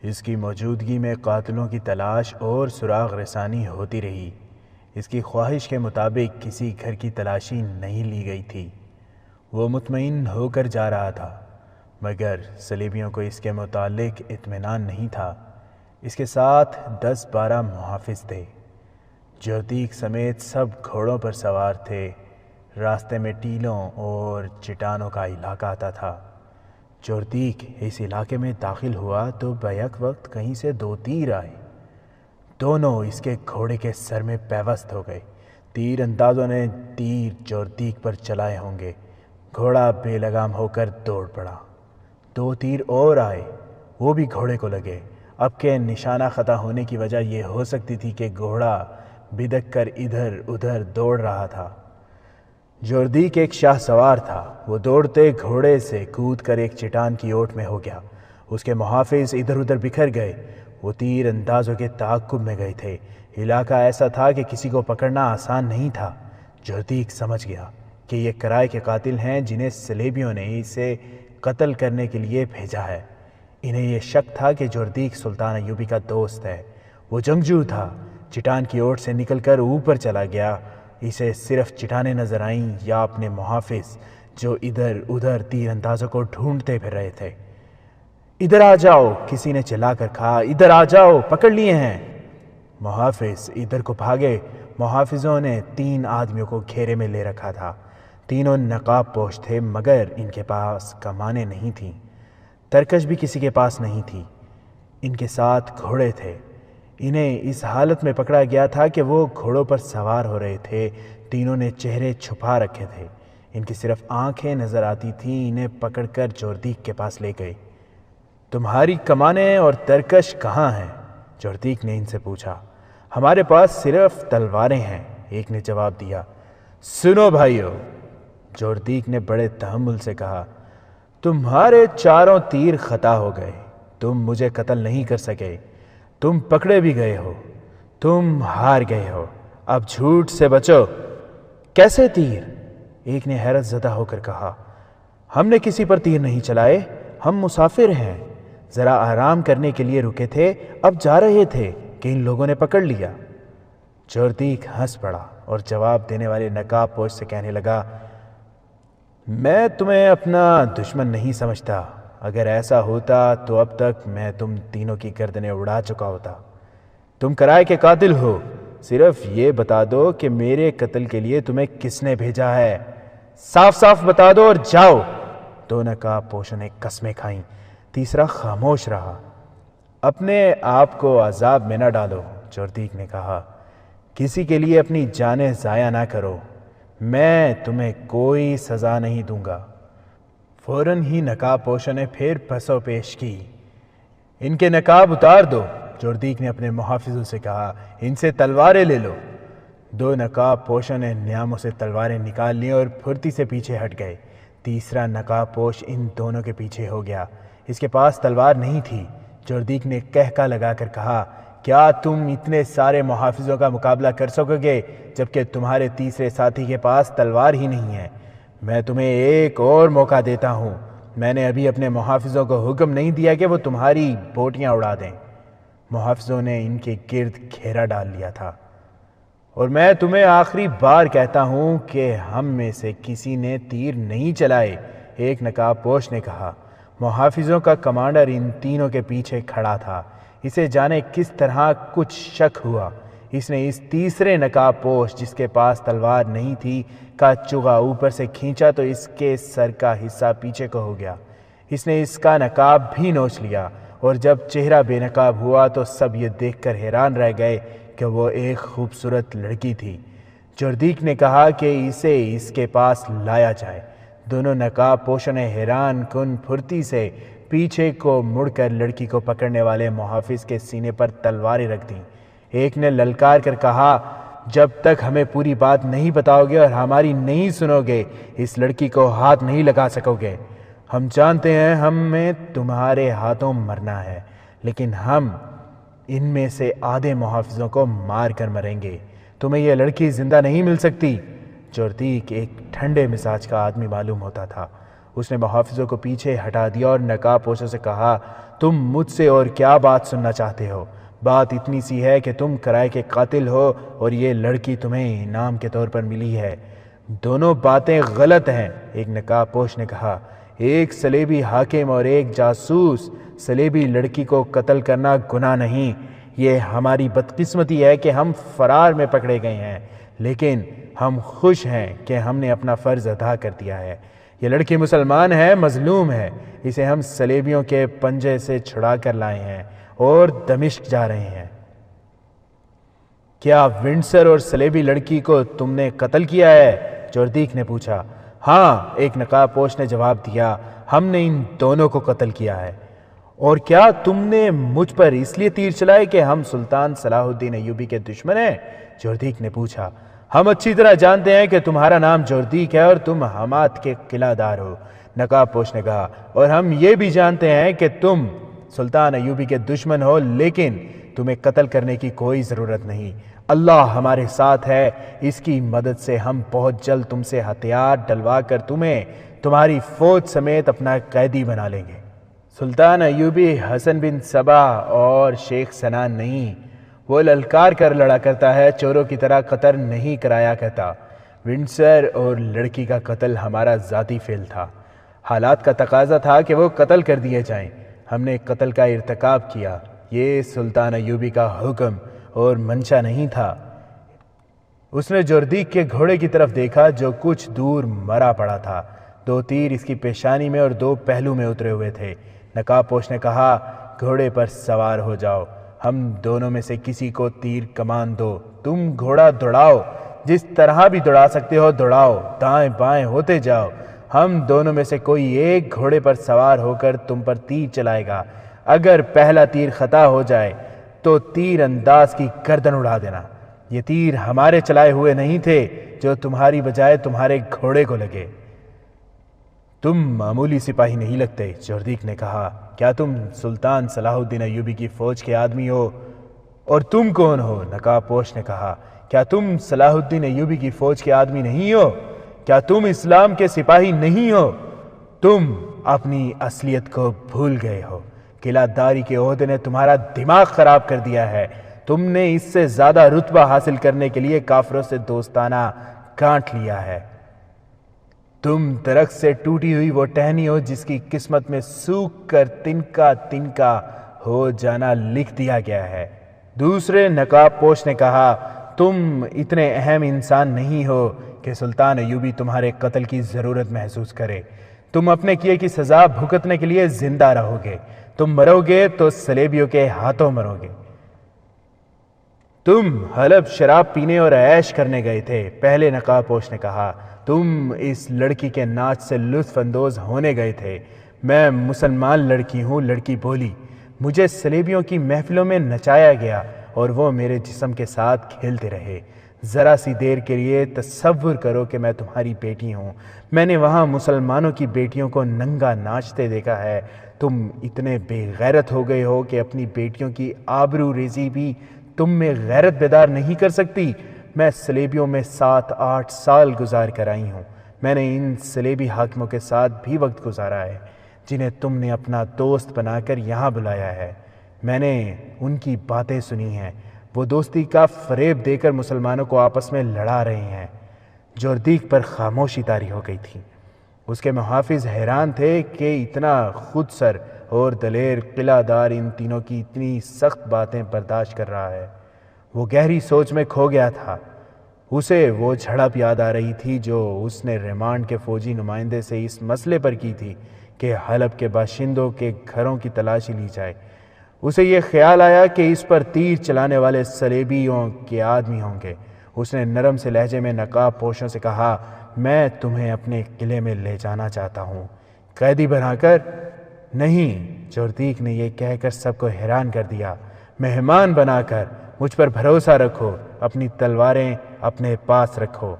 اس کی موجودگی میں قاتلوں کی تلاش اور سراغ رسانی ہوتی رہی۔ اس کی خواہش کے مطابق کسی گھر کی تلاشی نہیں لی گئی تھی۔ وہ مطمئن ہو کر جا رہا تھا، مگر صلیبیوں کو اس کے متعلق اطمینان نہیں تھا۔ اس کے ساتھ 10-12 محافظ تھے۔ جوردیک سمیت سب گھوڑوں پر سوار تھے۔ راستے میں ٹیلوں اور چٹانوں کا علاقہ آتا تھا۔ جوردیک اس علاقے میں داخل ہوا تو بیک وقت کہیں سے 2 تیر آئے۔ دونوں اس کے گھوڑے کے سر میں پیوست ہو گئے۔ تیر اندازوں نے تیر جوردیک پر چلائے ہوں گے۔ گھوڑا بے لگام ہو کر دوڑ پڑا۔ 2 تیر اور آئے، وہ بھی گھوڑے کو لگے۔ اب کے نشانہ خطا ہونے کی وجہ یہ ہو سکتی تھی کہ گھوڑا بدک کر ادھر ادھر دوڑ رہا تھا۔ جوردیک ایک شاہ سوار تھا۔ وہ دوڑتے گھوڑے سے کود کر ایک چٹان کی اوٹ میں ہو گیا۔ اس کے محافظ ادھر ادھر بکھر گئے۔ وہ تیر اندازوں کے تعاقب میں گئے تھے۔ علاقہ ایسا تھا کہ کسی کو پکڑنا آسان نہیں تھا۔ جوردیک سمجھ گیا کہ یہ کرائے کے قاتل ہیں جنہیں صلیبیوں نے اسے قتل کرنے کے لیے بھیجا ہے۔ انہیں یہ شک تھا کہ جوردیک سلطان ایوبی کا دوست ہے۔ وہ جنگجو تھا۔ چٹان کی اوٹ سے نکل کر اوپر چلا گیا۔ اسے صرف چٹانیں نظر آئیں یا اپنے محافظ جو ادھر ادھر تیر اندازوں کو ڈھونڈتے پھر رہے تھے۔ ادھر آ جاؤ، کسی نے چلا کر کہا، ادھر آ جاؤ، پکڑ لیے ہیں۔ محافظ ادھر کو بھاگے۔ محافظوں نے 3 آدمیوں کو گھیرے میں لے رکھا تھا۔ تینوں نقاب پوش تھے، مگر ان کے پاس کمانیں نہیں تھیں۔ ترکش بھی کسی کے پاس نہیں تھی۔ ان کے ساتھ گھوڑے تھے۔ انہیں اس حالت میں پکڑا گیا تھا کہ وہ گھوڑوں پر سوار ہو رہے تھے۔ تینوں نے چہرے چھپا رکھے تھے۔ ان کی صرف آنکھیں نظر آتی تھیں۔ انہیں پکڑ کر جوردیک کے پاس لے گئے۔ تمہاری کمانیں اور ترکش کہاں ہیں؟ جوردیک نے ان سے پوچھا۔ ہمارے پاس صرف تلواریں ہیں، ایک نے جواب دیا۔ سنو بھائیو، جوردیک نے بڑے تحمل سے کہا، تمہارے 4 تیر خطا ہو گئے۔ تم مجھے قتل نہیں کر سکے۔ تم پکڑے بھی گئے ہو۔ تم ہار گئے ہو۔ اب جھوٹ سے بچو۔ کیسے تیر؟ ایک نے حیرت زدہ ہو کر کہا۔ ہم نے کسی پر تیر نہیں چلائے، ہم مسافر ہیں، ذرا آرام کرنے کے لیے رکے تھے، اب جا رہے تھے کہ ان لوگوں نے پکڑ لیا۔ جوردیک ہنس پڑا اور جواب دینے والے نقاب پوش سے کہنے لگا، میں تمہیں اپنا دشمن نہیں سمجھتا۔ اگر ایسا ہوتا تو اب تک میں تم تینوں کی گردنیں اڑا چکا ہوتا۔ تم کرائے کے قاتل ہو، صرف یہ بتا دو کہ میرے قتل کے لیے تمہیں کس نے بھیجا ہے؟ صاف صاف بتا دو اور جاؤ۔ 2 نقاب پوشوں نے قسمیں کھائیں۔ تیسرا خاموش رہا۔ اپنے آپ کو عذاب میں نہ ڈالو، جوردیک نے کہا۔ کسی کے لیے اپنی جانیں ضائع نہ کرو۔ میں تمہیں کوئی سزا نہیں دوں گا۔ فوراً ہی نقاب پوشوں نے پھر پسو پیش کی۔ ان کے نقاب اتار دو، جوردیک نے اپنے محافظوں سے کہا۔ ان سے تلواریں لے لو۔ 2 نقاب پوشوں نے نیاموں سے تلواریں نکال لیں اور پھرتی سے پیچھے ہٹ گئے۔ تیسرا نقاب پوش ان دونوں کے پیچھے ہو گیا۔ اس کے پاس تلوار نہیں تھی۔ جوردیک نے کہکا لگا کر کہا، کیا تم اتنے سارے محافظوں کا مقابلہ کر سکو گے جبکہ تمہارے تیسرے ساتھی کے پاس تلوار ہی نہیں ہے؟ میں تمہیں ایک اور موقع دیتا ہوں۔ میں نے ابھی اپنے محافظوں کو حکم نہیں دیا کہ وہ تمہاری بوٹیاں اڑا دیں۔ محافظوں نے ان کے گرد گھیرا ڈال لیا تھا۔ اور میں تمہیں آخری بار کہتا ہوں کہ ہم میں سے کسی نے تیر نہیں چلائے، ایک نقاب پوش نے کہا۔ محافظوں کا کمانڈر ان تینوں کے پیچھے کھڑا تھا۔ اسے جانے کس طرح کچھ شک ہوا۔ اس نے اس تیسرے نقاب پوش جس کے پاس تلوار نہیں تھی کا چغا اوپر سے کھینچا تو اس کے سر کا حصہ پیچھے کو ہو گیا۔ اس نے اس کا نقاب بھی نوچ لیا، اور جب چہرہ بے نقاب ہوا تو سب یہ دیکھ کر حیران رہ گئے کہ وہ ایک خوبصورت لڑکی تھی۔ جوردیک نے کہا کہ اسے اس کے پاس لایا جائے۔ دونوں نقاب پوشوں نے حیران کن پھرتی سے پیچھے کو مڑ کر لڑکی کو پکڑنے والے محافظ کے سینے پر تلواریں رکھ دیں۔ ایک نے للکار کر کہا، جب تک ہمیں پوری بات نہیں بتاؤ گے اور ہماری نہیں سنو گے، اس لڑکی کو ہاتھ نہیں لگا سکو گے۔ ہم جانتے ہیں ہمیں تمہارے ہاتھوں مرنا ہے، لیکن ہم ان میں سے آدھے محافظوں کو مار کر مریں گے۔ تمہیں یہ لڑکی زندہ نہیں مل سکتی۔ جوردیک ایک ٹھنڈے مزاج کا آدمی معلوم ہوتا تھا۔ اس نے محافظوں کو پیچھے ہٹا دیا اور نقاب پوشوں سے کہا، تم مجھ سے اور کیا بات سننا چاہتے ہو؟ بات اتنی سی ہے کہ تم کرائے کے قاتل ہو اور یہ لڑکی تمہیں انعام کے طور پر ملی ہے۔ دونوں باتیں غلط ہیں، ایک نقاب پوش نے کہا۔ ایک صلیبی حاکم اور ایک جاسوس، صلیبی لڑکی کو قتل کرنا گناہ نہیں۔ یہ ہماری بدقسمتی ہے کہ ہم فرار میں پکڑے گئے ہیں، لیکن ہم خوش ہیں کہ ہم نے اپنا فرض ادا کر دیا ہے۔ یہ لڑکی مسلمان ہے، مظلوم ہے، اسے ہم صلیبیوں کے پنجے سے چھڑا کر لائے ہیں اور دمشق جا رہے ہیں۔ کیا ونڈسر اور صلیبی لڑکی کو تم نے قتل کیا ہے؟ جوردیک نے پوچھا۔ ہاں، ایک نقاب پوش نے جواب دیا، ہم نے ان دونوں کو قتل کیا ہے۔ اور کیا تم نے مجھ پر اس لیے تیر چلائے کہ ہم سلطان صلاح الدین ایوبی کے دشمن ہیں؟ جوردیک نے پوچھا۔ ہم اچھی طرح جانتے ہیں کہ تمہارا نام جوردیک ہے اور تم حمات کے قلعہ دار ہو، نقاب پوش نے کہا، اور ہم یہ بھی جانتے ہیں کہ تم سلطان ایوبی کے دشمن ہو، لیکن تمہیں قتل کرنے کی کوئی ضرورت نہیں۔ اللہ ہمارے ساتھ ہے، اس کی مدد سے ہم بہت جلد تم سے ہتھیار ڈلوا کر تمہیں تمہاری فوج سمیت اپنا قیدی بنا لیں گے۔ سلطان ایوبی حسن بن صبا اور شیخ سنان نہیں، وہ للکار کر لڑا کرتا ہے، چوروں کی طرح قتل نہیں کرایا کرتا۔ ونڈسر اور لڑکی کا قتل ہمارا ذاتی فعل تھا، حالات کا تقاضا تھا کہ وہ قتل کر دیے جائیں، ہم نے قتل کا ارتکاب کیا، یہ سلطان ایوبی کا حکم اور منشا نہیں تھا۔ اس نے جوردیک کے گھوڑے کی طرف دیکھا جو کچھ دور مرا پڑا تھا، 2 تیر اس کی پیشانی میں اور 2 پہلو میں اترے ہوئے تھے۔ نقاب پوش نے کہا، گھوڑے پر سوار ہو جاؤ، ہم دونوں میں سے کسی کو تیر کمان دو، تم گھوڑا دوڑاؤ، جس طرح بھی دوڑا سکتے ہو دوڑاؤ، دائیں بائیں ہوتے جاؤ، ہم دونوں میں سے کوئی ایک گھوڑے پر سوار ہو کر تم پر تیر چلائے گا، اگر پہلا تیر خطا ہو جائے تو تیر انداز کی گردن اڑا دینا۔ یہ تیر ہمارے چلائے ہوئے نہیں تھے جو تمہاری بجائے تمہارے گھوڑے کو لگے۔ تم معمولی سپاہی نہیں لگتے، جوردیک نے کہا، کیا تم سلطان صلاح الدین ایوبی کی فوج کے آدمی ہو؟ اور تم کون ہو؟ نقاب پوش نے کہا، کیا تم صلاح الدین ایوبی کی فوج کے آدمی نہیں ہو؟ کیا تم اسلام کے سپاہی نہیں ہو؟ تم اپنی اصلیت کو بھول گئے ہو، قلعہ داری کے عہدے نے تمہارا دماغ خراب کر دیا ہے، تم نے اس سے زیادہ رتبہ حاصل کرنے کے لیے کافروں سے دوستانہ گانٹھ لیا ہے۔ تم درخت سے ٹوٹی ہوئی وہ ٹہنی ہو جس کی قسمت میں سوکھ کر تنکا تنکا ہو جانا لکھ دیا گیا ہے۔ دوسرے نقاب پوش نے کہا، تم اتنے اہم انسان نہیں ہو کہ سلطان ایوبی تمہارے قتل کی ضرورت محسوس کرے، تم اپنے کیے کی سزا بھگتنے کے لیے زندہ رہو گے، تم مرو گے تو صلیبیوں کے ہاتھوں مرو گے۔ تم حلب شراب پینے اور عیش کرنے گئے تھے، پہلے نقاب پوش نے کہا، تم اس لڑکی کے ناچ سے لطف اندوز ہونے گئے تھے۔ میں مسلمان لڑکی ہوں، لڑکی بولی، مجھے صلیبیوں کی محفلوں میں نچایا گیا اور وہ میرے جسم کے ساتھ کھیلتے رہے۔ ذرا سی دیر کے لیے تصور کرو کہ میں تمہاری بیٹی ہوں، میں نے وہاں مسلمانوں کی بیٹیوں کو ننگا ناچتے دیکھا ہے، تم اتنے بے غیرت ہو گئے ہو کہ اپنی بیٹیوں کی آبرو ریزی بھی تم میں غیرت بیدار نہیں کر سکتی۔ میں صلیبیوں میں 7-8 سال گزار کر آئی ہوں، میں نے ان صلیبی حاکموں کے ساتھ بھی وقت گزارا ہے جنہیں تم نے اپنا دوست بنا کر یہاں بلایا ہے، میں نے ان کی باتیں سنی ہیں، وہ دوستی کا فریب دے کر مسلمانوں کو آپس میں لڑا رہے ہیں۔ جوردیک پر خاموشی طاری ہو گئی تھی، اس کے محافظ حیران تھے کہ اتنا خود سر اور دلیر قلعہ دار ان تینوں کی اتنی سخت باتیں برداشت کر رہا ہے۔ وہ گہری سوچ میں کھو گیا تھا، اسے وہ جھڑپ یاد آ رہی تھی جو اس نے ریمانڈ کے فوجی نمائندے سے اس مسئلے پر کی تھی کہ حلب کے باشندوں کے گھروں کی تلاشی لی جائے۔ اسے یہ خیال آیا کہ اس پر تیر چلانے والے صلیبیوں کے آدمی ہوں گے۔ اس نے نرم سے لہجے میں نقاب پوشوں سے کہا، میں تمہیں اپنے قلعے میں لے جانا چاہتا ہوں، قیدی بنا کر نہیں۔ جوردیک نے یہ کہہ کر سب کو حیران کر دیا، مہمان بنا کر، مجھ پر بھروسہ رکھو، اپنی تلواریں اپنے پاس رکھو۔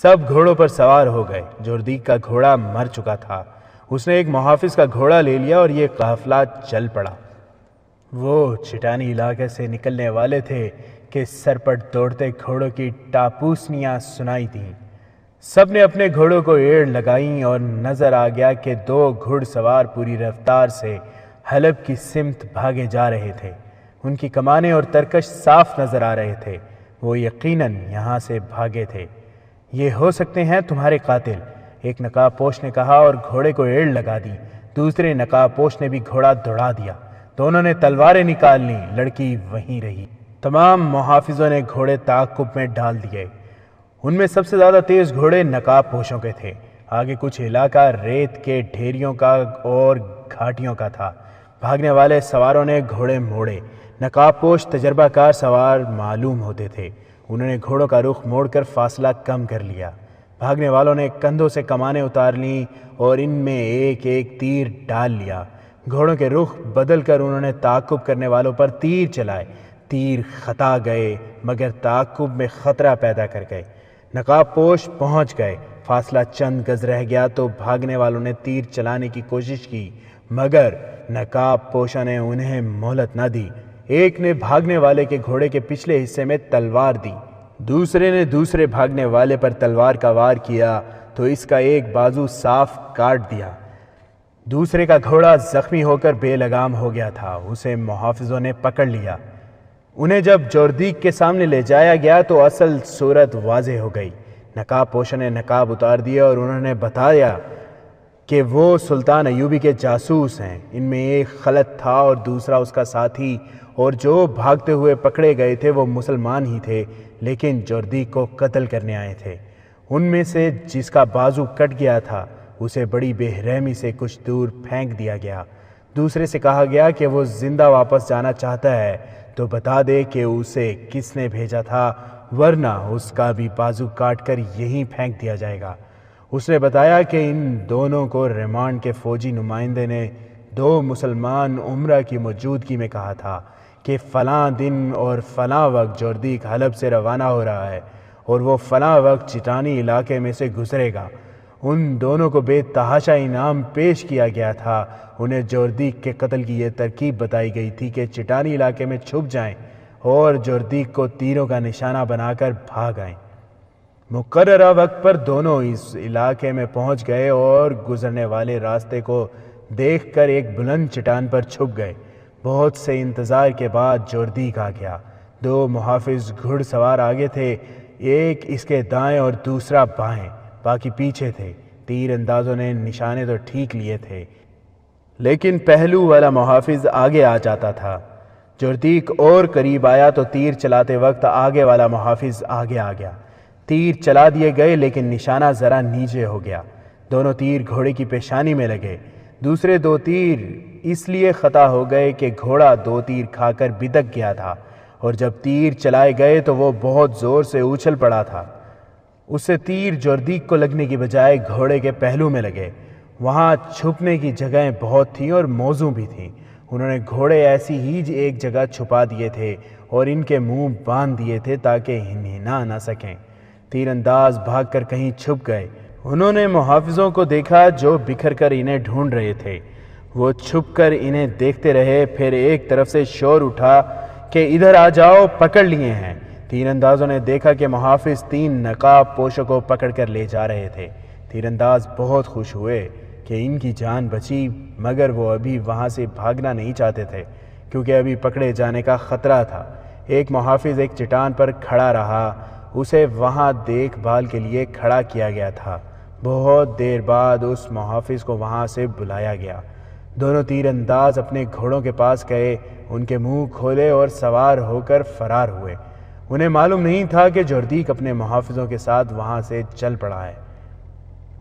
سب گھوڑوں پر سوار ہو گئے، جوردیک کا گھوڑا مر چکا تھا، اس نے ایک محافظ کا گھوڑا لے لیا اور یہ قافلہ چل پڑا۔ وہ چٹانی علاقے سے نکلنے والے تھے کہ سرپٹ دوڑتے گھوڑوں کی ٹاپوسنیاں سنائی تھیں۔ سب نے اپنے گھوڑوں کو ایڑ لگائیں اور نظر آ گیا کہ 2 گھڑ سوار پوری رفتار سے حلب کی سمت بھاگے جا رہے تھے۔ ان کی کمانیں اور ترکش صاف نظر آ رہے تھے۔ وہ یقیناً یہاں سے بھاگے تھے۔ یہ ہو سکتے ہیں تمہارے قاتل، ایک نقاب پوش نے کہا اور گھوڑے کو ایڑ لگا دی۔ دوسرے نقاب پوش نے بھی گھوڑا دوڑا دیا۔ دونوں نے تلواریں نکال لیں، لڑکی وہیں رہی۔ تمام محافظوں نے گھوڑے تعاقب میں ڈال دیے۔ ان میں سب سے زیادہ تیز گھوڑے نقاب پوشوں کے تھے۔ آگے کچھ علاقہ ریت کے ڈھیریوں کا اور گھاٹیوں کا تھا۔ بھاگنے والے سواروں نے گھوڑے موڑے۔ نقاب پوش تجربہ کار سوار معلوم ہوتے تھے۔ انہوں نے گھوڑوں کا رخ موڑ کر فاصلہ کم کر لیا۔ بھاگنے والوں نے کندھوں سے کمانیں اتار لیں اور ان میں ایک ایک تیر ڈال لیا۔ گھوڑوں کے رخ بدل کر انہوں نے تعاقب کرنے والوں پر تیر چلائے۔ تیر خطا گئے مگر تعاقب میں خطرہ پیدا کر گئے۔ نقاب پوش پہنچ گئے۔ فاصلہ چند گز رہ گیا تو بھاگنے والوں نے تیر چلانے کی کوشش کی مگر نقاب پوشوں نے انہیں مہلت نہ دی۔ ایک نے بھاگنے والے کے گھوڑے کے پچھلے حصے میں تلوار دی، دوسرے نے دوسرے بھاگنے والے پر تلوار کا وار کیا تو اس کا ایک بازو صاف کاٹ دیا۔ دوسرے کا گھوڑا زخمی ہو کر بے لگام ہو گیا تھا۔ اسے محافظوں نے پکڑ لیا۔ انہیں جب جوردیک کے سامنے لے جایا گیا تو اصل صورت واضح ہو گئی۔ نقاب پوشوں نے نقاب اتار دیا اور انہوں نے بتایا کہ وہ سلطان ایوبی کے جاسوس ہیں۔ ان میں ایک خلط تھا اور دوسرا اس کا ساتھی، اور جو بھاگتے ہوئے پکڑے گئے تھے وہ مسلمان ہی تھے لیکن جوردیک کو قتل کرنے آئے تھے۔ ان میں سے جس کا بازو کٹ گیا تھا اسے بڑی بے رحمی سے کچھ دور پھینک دیا گیا۔ دوسرے سے کہا گیا کہ وہ زندہ واپس جانا چاہتا ہے تو بتا دے کہ اسے کس نے بھیجا تھا ورنہ اس کا بھی بازو کاٹ کر یہیں پھینک دیا جائے گا۔ اس نے بتایا کہ ان دونوں کو ریمانڈ کے فوجی نمائندے نے 2 مسلمان عمرہ کی موجودگی میں کہا تھا کہ فلاں دن اور فلاں وقت جوردیک حلب سے روانہ ہو رہا ہے اور وہ فلاں وقت چٹانی علاقے میں سے گزرے گا۔ ان دونوں کو بے تحاشا انعام پیش کیا گیا تھا۔ انہیں جوردیک کے قتل کی یہ ترکیب بتائی گئی تھی کہ چٹانی علاقے میں چھپ جائیں اور جوردیک کو تیروں کا نشانہ بنا کر بھاگ آئیں۔ مقررہ وقت پر دونوں اس علاقے میں پہنچ گئے اور گزرنے والے راستے کو دیکھ کر ایک بلند چٹان پر چھپ گئے۔ بہت سے انتظار کے بعد جوردیک آ گیا۔ 2 محافظ گھڑ سوار آگے تھے، ایک اس کے دائیں اور دوسرا بائیں، باقی پیچھے تھے۔ تیر اندازوں نے نشانے تو ٹھیک لیے تھے لیکن پہلو والا محافظ آگے آ جاتا تھا۔ جوردیک اور قریب آیا تو تیر چلاتے وقت آگے والا محافظ آگے آ گیا۔ تیر چلا دیے گئے لیکن نشانہ ذرا نیچے ہو گیا۔ دونوں تیر گھوڑے کی پیشانی میں لگے۔ دوسرے 2 تیر اس لیے خطا ہو گئے کہ گھوڑا 2 تیر کھا کر بدک گیا تھا اور جب تیر چلائے گئے تو وہ بہت زور سے اچھل پڑا تھا۔ اس سے تیر جوردیک کو لگنے کی بجائے گھوڑے کے پہلو میں لگے۔ وہاں چھپنے کی جگہیں بہت تھیں اور موزوں بھی تھیں۔ انہوں نے گھوڑے ایسی ہی ایک جگہ چھپا دیے تھے اور ان کے منہ باندھ دیے تھے تاکہ ہنہنا نہ سکیں۔ تیر انداز بھاگ کر کہیں چھپ گئے۔ انہوں نے محافظوں کو دیکھا جو بکھر کر انہیں ڈھونڈ رہے تھے۔ وہ چھپ کر انہیں دیکھتے رہے۔ پھر ایک طرف سے شور اٹھا کہ ادھر آ جاؤ، پکڑ لیے ہیں۔ تیر اندازوں نے دیکھا کہ محافظ 3 نقاب پوشوں کو پکڑ کر لے جا رہے تھے۔ تیر انداز بہت خوش ہوئے کہ ان کی جان بچی مگر وہ ابھی وہاں سے بھاگنا نہیں چاہتے تھے کیونکہ ابھی پکڑے جانے کا خطرہ تھا۔ ایک محافظ ایک چٹان پر کھڑا رہا، اسے وہاں دیکھ بھال کے لیے کھڑا کیا گیا تھا۔ بہت دیر بعد اس محافظ کو وہاں سے بلایا گیا۔ دونوں تیر انداز اپنے گھوڑوں کے پاس گئے، ان کے منہ کھولے اور سوار ہو کر فرار ہوئے۔ انہیں معلوم نہیں تھا کہ جوردیک اپنے محافظوں کے ساتھ وہاں سے چل پڑا ہے۔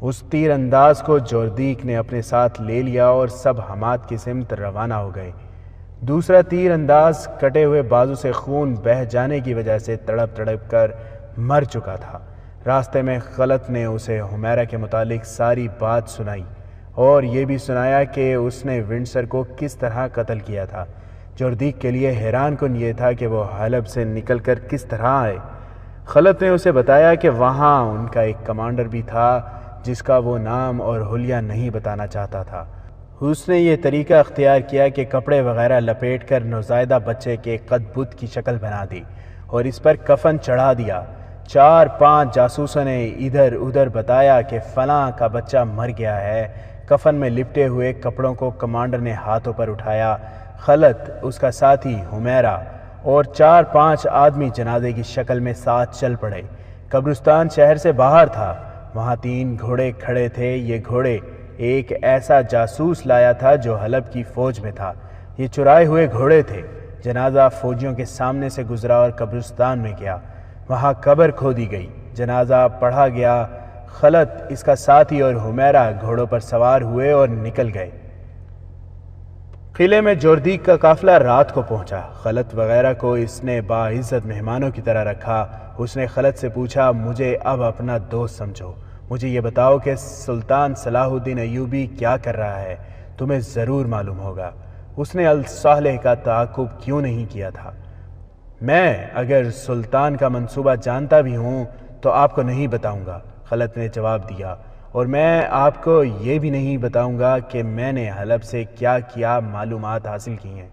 اس تیر انداز کو جوردیک نے اپنے ساتھ لے لیا اور سب حمات کی سمت روانہ ہو گئے۔ دوسرا تیر انداز کٹے ہوئے بازو سے خون بہہ جانے کی وجہ سے تڑپ تڑپ کر مر چکا تھا۔ راستے میں خلط نے اسے حمیرہ کے متعلق ساری بات سنائی اور یہ بھی سنایا کہ اس نے ونڈسر کو کس طرح قتل کیا تھا۔ جوردیک کے لیے حیران کن یہ تھا کہ وہ حلب سے نکل کر کس طرح آئے۔ خلط نے اسے بتایا کہ وہاں ان کا ایک کمانڈر بھی تھا جس کا وہ نام اور حلیہ نہیں بتانا چاہتا تھا۔ اس نے یہ طریقہ اختیار کیا کہ کپڑے وغیرہ لپیٹ کر نوزائیدہ بچے کے قد بت کی شکل بنا دی اور اس پر کفن چڑھا دیا۔ 4-5 جاسوسوں نے ادھر ادھر بتایا کہ فلاں کا بچہ مر گیا ہے۔ کفن میں لپٹے ہوئے کپڑوں کو کمانڈر نے ہاتھوں پر اٹھایا۔ خلت، اس کا ساتھی حمیرہ اور 4-5 آدمی جنازے کی شکل میں ساتھ چل پڑے۔ قبرستان شہر سے باہر تھا۔ وہاں 3 گھوڑے کھڑے تھے۔ یہ گھوڑے ایک ایسا جاسوس لایا تھا جو حلب کی فوج میں تھا۔ یہ چرائے ہوئے گھوڑے تھے۔ جنازہ فوجیوں کے سامنے سے گزرا اور قبرستان میں گیا۔ وہاں قبر کھودی گئی۔ جنازہ پڑھا گیا۔ خلت، اس کا ساتھی اور حمیرہ گھوڑوں پر سوار ہوئے اور نکل گئے۔ قلعے میں جوردیک کا قافلہ رات کو پہنچا۔ خلت وغیرہ کو اس نے باعزت مہمانوں کی طرح رکھا۔ اس نے خلت سے پوچھا، مجھے اب اپنا دوست سمجھو، مجھے یہ بتاؤ کہ سلطان صلاح الدین ایوبی کیا کر رہا ہے، تمہیں ضرور معلوم ہوگا۔ اس نے الصالح کا تعاقب کیوں نہیں کیا تھا؟ میں اگر سلطان کا منصوبہ جانتا بھی ہوں تو آپ کو نہیں بتاؤں گا، خلت نے جواب دیا، اور میں آپ کو یہ بھی نہیں بتاؤں گا کہ میں نے حلب سے کیا معلومات حاصل کی ہیں۔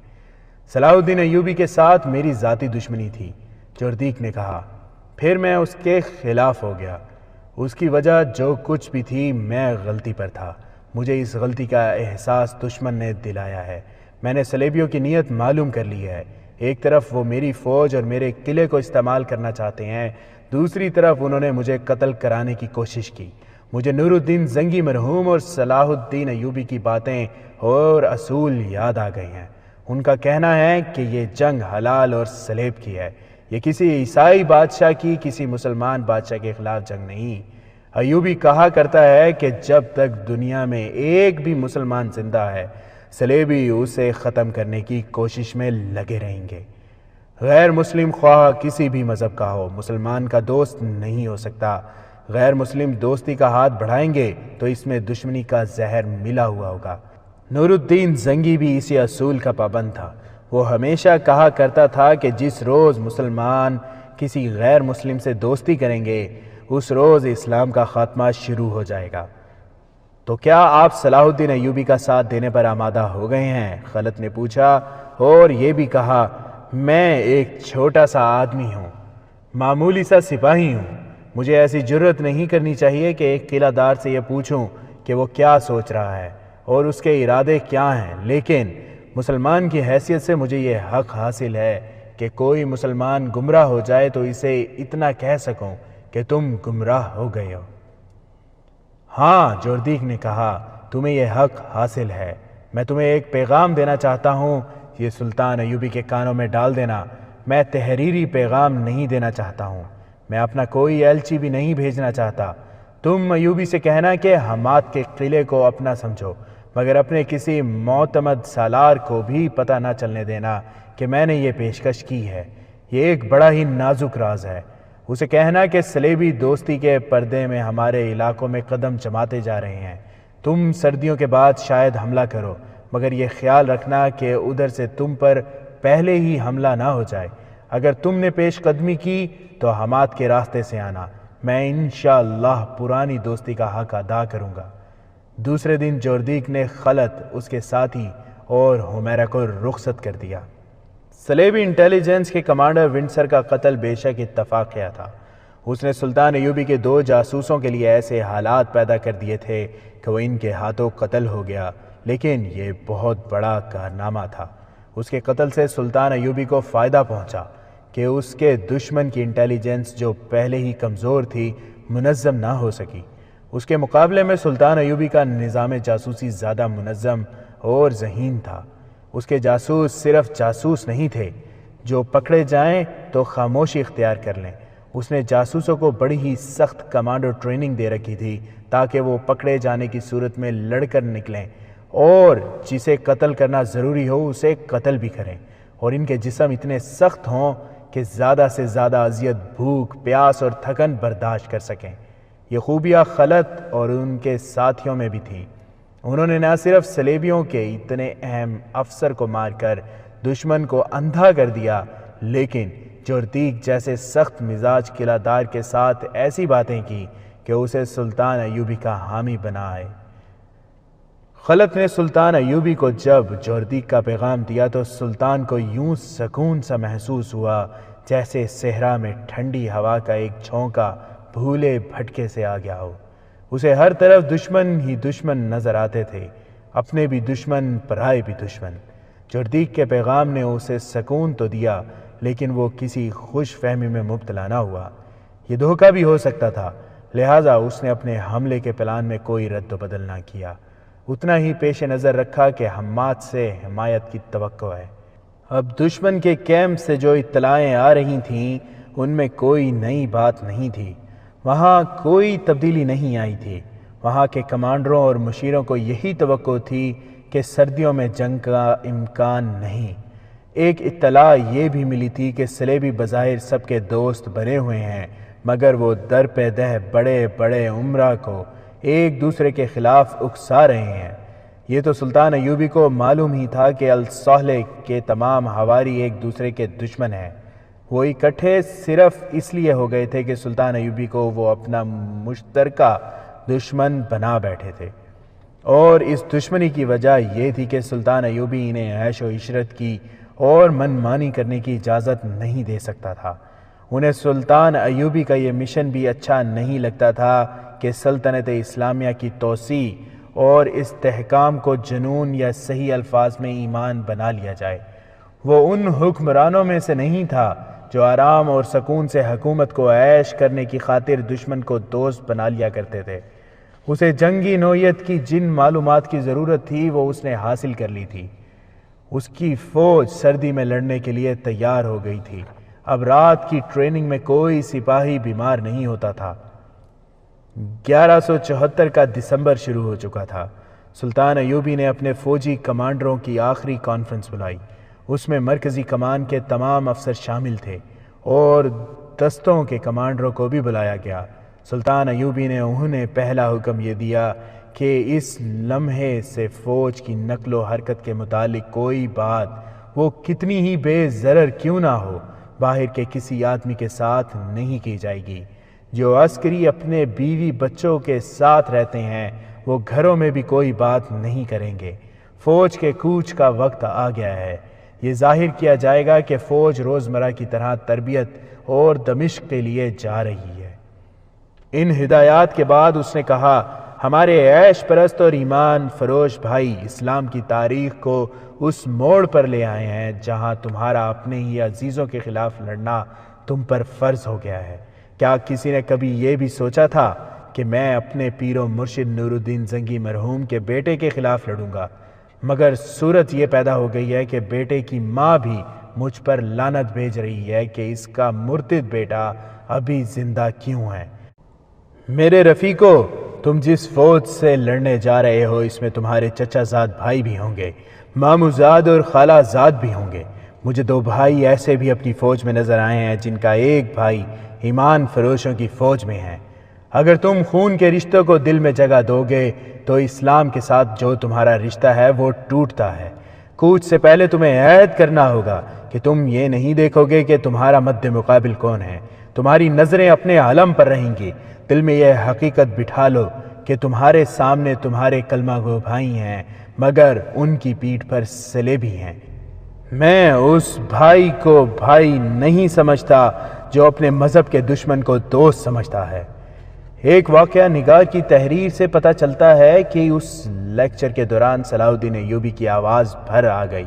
صلاح الدین ایوبی کے ساتھ میری ذاتی دشمنی تھی، جوردیک نے کہا، پھر میں اس کے خلاف ہو گیا۔ اس کی وجہ جو کچھ بھی تھی، میں غلطی پر تھا۔ مجھے اس غلطی کا احساس دشمن نے دلایا ہے۔ میں نے صلیبیوں کی نیت معلوم کر لی ہے۔ ایک طرف وہ میری فوج اور میرے قلعے کو استعمال کرنا چاہتے ہیں، دوسری طرف انہوں نے مجھے قتل کرانے کی کوشش کی۔ مجھے نور الدین زنگی مرحوم اور صلاح الدین ایوبی کی باتیں اور اصول یاد آ گئے ہیں۔ ان کا کہنا ہے کہ یہ جنگ حلال اور صلیب کی ہے۔ یہ کسی عیسائی بادشاہ کی کسی مسلمان بادشاہ کے خلاف جنگ نہیں۔ ایوبی کہا کرتا ہے کہ جب تک دنیا میں ایک بھی مسلمان زندہ ہے، صلیبی اسے ختم کرنے کی کوشش میں لگے رہیں گے۔ غیر مسلم خواہ کسی بھی مذہب کا ہو، مسلمان کا دوست نہیں ہو سکتا۔ غیر مسلم دوستی کا ہاتھ بڑھائیں گے تو اس میں دشمنی کا زہر ملا ہوا ہوگا۔ نور الدین زنگی بھی اسی اصول کا پابند تھا۔ وہ ہمیشہ کہا کرتا تھا کہ جس روز مسلمان کسی غیر مسلم سے دوستی کریں گے، اس روز اسلام کا خاتمہ شروع ہو جائے گا۔ تو کیا آپ صلاح الدین ایوبی کا ساتھ دینے پر آمادہ ہو گئے ہیں؟ خلت نے پوچھا، اور یہ بھی کہا، میں ایک چھوٹا سا آدمی ہوں، معمولی سا سپاہی ہوں۔ مجھے ایسی جرت نہیں کرنی چاہیے کہ ایک قلعہ دار سے یہ پوچھوں کہ وہ کیا سوچ رہا ہے اور اس کے ارادے کیا ہیں، لیکن مسلمان کی حیثیت سے مجھے یہ حق حاصل ہے کہ کوئی مسلمان گمراہ ہو جائے تو اسے اتنا کہہ سکوں کہ تم گمراہ ہو گئے ہو۔ ہاں، جوردیک نے کہا، تمہیں یہ حق حاصل ہے۔ میں تمہیں ایک پیغام دینا چاہتا ہوں، یہ سلطان ایوبی کے کانوں میں ڈال دینا۔ میں تحریری پیغام نہیں دینا چاہتا ہوں، میں اپنا کوئی ایلچی بھی نہیں بھیجنا چاہتا۔ تم ایوبی سے کہنا کہ حمات کے قلعے کو اپنا سمجھو، مگر اپنے کسی معتمد سالار کو بھی پتہ نہ چلنے دینا کہ میں نے یہ پیشکش کی ہے۔ یہ ایک بڑا ہی نازک راز ہے۔ اسے کہنا کہ صلیبی دوستی کے پردے میں ہمارے علاقوں میں قدم جماتے جا رہے ہیں۔ تم سردیوں کے بعد شاید حملہ کرو، مگر یہ خیال رکھنا کہ ادھر سے تم پر پہلے ہی حملہ نہ ہو جائے۔ اگر تم نے پیش قدمی کی تو حمات کے راستے سے آنا، میں انشاءاللہ پرانی دوستی کا حق ادا کروں گا۔ دوسرے دن جوردیک نے خلت، اس کے ساتھی اور حمیرہ کو رخصت کر دیا۔ صلیبی انٹیلیجنس کے کمانڈر ونڈسر کا قتل بے شک اتفاق کیا تھا۔ اس نے سلطان ایوبی کے 2 جاسوسوں کے لیے ایسے حالات پیدا کر دیے تھے کہ وہ ان کے ہاتھوں قتل ہو گیا، لیکن یہ بہت بڑا کارنامہ تھا۔ اس کے قتل سے سلطان ایوبی کو فائدہ پہنچا کہ اس کے دشمن کی انٹیلیجنس جو پہلے ہی کمزور تھی، منظم نہ ہو سکی۔ اس کے مقابلے میں سلطان ایوبی کا نظام جاسوسی زیادہ منظم اور ذہین تھا۔ اس کے جاسوس صرف جاسوس نہیں تھے جو پکڑے جائیں تو خاموشی اختیار کر لیں۔ اس نے جاسوسوں کو بڑی ہی سخت کمانڈو ٹریننگ دے رکھی تھی تاکہ وہ پکڑے جانے کی صورت میں لڑ کر نکلیں اور جسے قتل کرنا ضروری ہو اسے قتل بھی کریں، اور ان کے جسم اتنے سخت ہوں کہ زیادہ سے زیادہ اذیت، بھوک، پیاس اور تھکن برداشت کر سکیں۔ یہ خوبیاں خلت اور ان کے ساتھیوں میں بھی تھیں۔ انہوں نے نہ صرف صلیبیوں کے اتنے اہم افسر کو مار کر دشمن کو اندھا کر دیا، لیکن جوردیک جیسے سخت مزاج قلعہ دار کے ساتھ ایسی باتیں کی کہ اسے سلطان ایوبی کا حامی بنائے۔ خلت نے سلطان ایوبی کو جب جوردیک کا پیغام دیا تو سلطان کو یوں سکون سا محسوس ہوا جیسے صحرا میں ٹھنڈی ہوا کا ایک جھونکا بھولے بھٹکے سے آ گیا ہو۔ اسے ہر طرف دشمن ہی دشمن نظر آتے تھے، اپنے بھی دشمن، پرائے بھی دشمن۔ جردیق کے پیغام نے اسے سکون تو دیا، لیکن وہ کسی خوش فہمی میں مبتلا نہ ہوا۔ یہ دھوکہ بھی ہو سکتا تھا، لہٰذا اس نے اپنے حملے کے پلان میں کوئی رد و بدل نہ کیا، اتنا ہی پیش نظر رکھا کہ حماد سے حمایت کی توقع ہے۔ اب دشمن کے کیمپ سے جو اطلاعیں آ رہی تھیں ان میں کوئی نئی بات نہیں تھی، وہاں کوئی تبدیلی نہیں آئی تھی۔ وہاں کے کمانڈروں اور مشیروں کو یہی توقع تھی کہ سردیوں میں جنگ کا امکان نہیں۔ ایک اطلاع یہ بھی ملی تھی کہ صلیبی بظاہر سب کے دوست بنے ہوئے ہیں، مگر وہ در پہ دہ بڑے بڑے امراء کو ایک دوسرے کے خلاف اکسا رہے ہیں۔ یہ تو سلطان ایوبی کو معلوم ہی تھا کہ الصالح کے تمام حواری ایک دوسرے کے دشمن ہیں۔ وہ اکٹھے صرف اس لیے ہو گئے تھے کہ سلطان ایوبی کو وہ اپنا مشترکہ دشمن بنا بیٹھے تھے، اور اس دشمنی کی وجہ یہ تھی کہ سلطان ایوبی انہیں عیش و عشرت کی اور من مانی کرنے کی اجازت نہیں دے سکتا تھا۔ انہیں سلطان ایوبی کا یہ مشن بھی اچھا نہیں لگتا تھا کہ سلطنت اسلامیہ کی توسیع اور استحکام کو جنون یا صحیح الفاظ میں ایمان بنا لیا جائے۔ وہ ان حکمرانوں میں سے نہیں تھا جو آرام اور سکون سے حکومت کو عیش کرنے کی خاطر دشمن کو دوست بنا لیا کرتے تھے۔ اسے جنگی نوعیت کی جن معلومات کی ضرورت تھی وہ اس نے حاصل کر لی تھی۔ اس کی فوج سردی میں لڑنے کے لیے تیار ہو گئی تھی۔ اب رات کی ٹریننگ میں کوئی سپاہی بیمار نہیں ہوتا تھا۔ 1174 کا دسمبر شروع ہو چکا تھا۔ سلطان ایوبی نے اپنے فوجی کمانڈروں کی آخری کانفرنس بلائی۔ اس میں مرکزی کمان کے تمام افسر شامل تھے اور دستوں کے کمانڈروں کو بھی بلایا گیا۔ سلطان ایوبی نے انہیں پہلا حکم یہ دیا کہ اس لمحے سے فوج کی نقل و حرکت کے متعلق کوئی بات، وہ کتنی ہی بے ضرر کیوں نہ ہو، باہر کے کسی آدمی کے ساتھ نہیں کی جائے گی۔ جو عسکری اپنے بیوی بچوں کے ساتھ رہتے ہیں وہ گھروں میں بھی کوئی بات نہیں کریں گے۔ فوج کے کوچ کا وقت آ گیا ہے۔ یہ ظاہر کیا جائے گا کہ فوج روزمرہ کی طرح تربیت اور دمشق کے لیے جا رہی ہے۔ ان ہدایات کے بعد اس نے کہا، ہمارے عیش پرست اور ایمان فروش بھائی اسلام کی تاریخ کو اس موڑ پر لے آئے ہیں جہاں تمہارا اپنے ہی عزیزوں کے خلاف لڑنا تم پر فرض ہو گیا ہے۔ کیا کسی نے کبھی یہ بھی سوچا تھا کہ میں اپنے پیر و مرشد نور الدین زنگی مرحوم کے بیٹے کے خلاف لڑوں گا؟ مگر صورت یہ پیدا ہو گئی ہے کہ بیٹے کی ماں بھی مجھ پر لعنت بھیج رہی ہے کہ اس کا مرتد بیٹا ابھی زندہ کیوں ہے۔ میرے رفیقو، تم جس فوج سے لڑنے جا رہے ہو اس میں تمہارے چچا زاد بھائی بھی ہوں گے، مامو زاد اور خالہ زاد بھی ہوں گے۔ مجھے 2 بھائی ایسے بھی اپنی فوج میں نظر آئے ہیں جن کا ایک بھائی ایمان فروشوں کی فوج میں ہے۔ اگر تم خون کے رشتوں کو دل میں جگہ دو گے تو اسلام کے ساتھ جو تمہارا رشتہ ہے وہ ٹوٹتا ہے۔ کوچ سے پہلے تمہیں عہد کرنا ہوگا کہ تم یہ نہیں دیکھو گے کہ تمہارا مد مقابل کون ہے۔ تمہاری نظریں اپنے علم پر رہیں گی۔ دل میں یہ حقیقت بٹھا لو کہ تمہارے سامنے تمہارے کلمہ گو بھائی ہیں، مگر ان کی پیٹھ پر صلیبی ہیں۔ میں اس بھائی کو بھائی نہیں سمجھتا جو اپنے مذہب کے دشمن کو دوست سمجھتا ہے۔ ایک واقعہ نگار کی تحریر سے پتہ چلتا ہے کہ اس لیکچر کے دوران صلاح الدین ایوبی کی آواز بھر آ گئی۔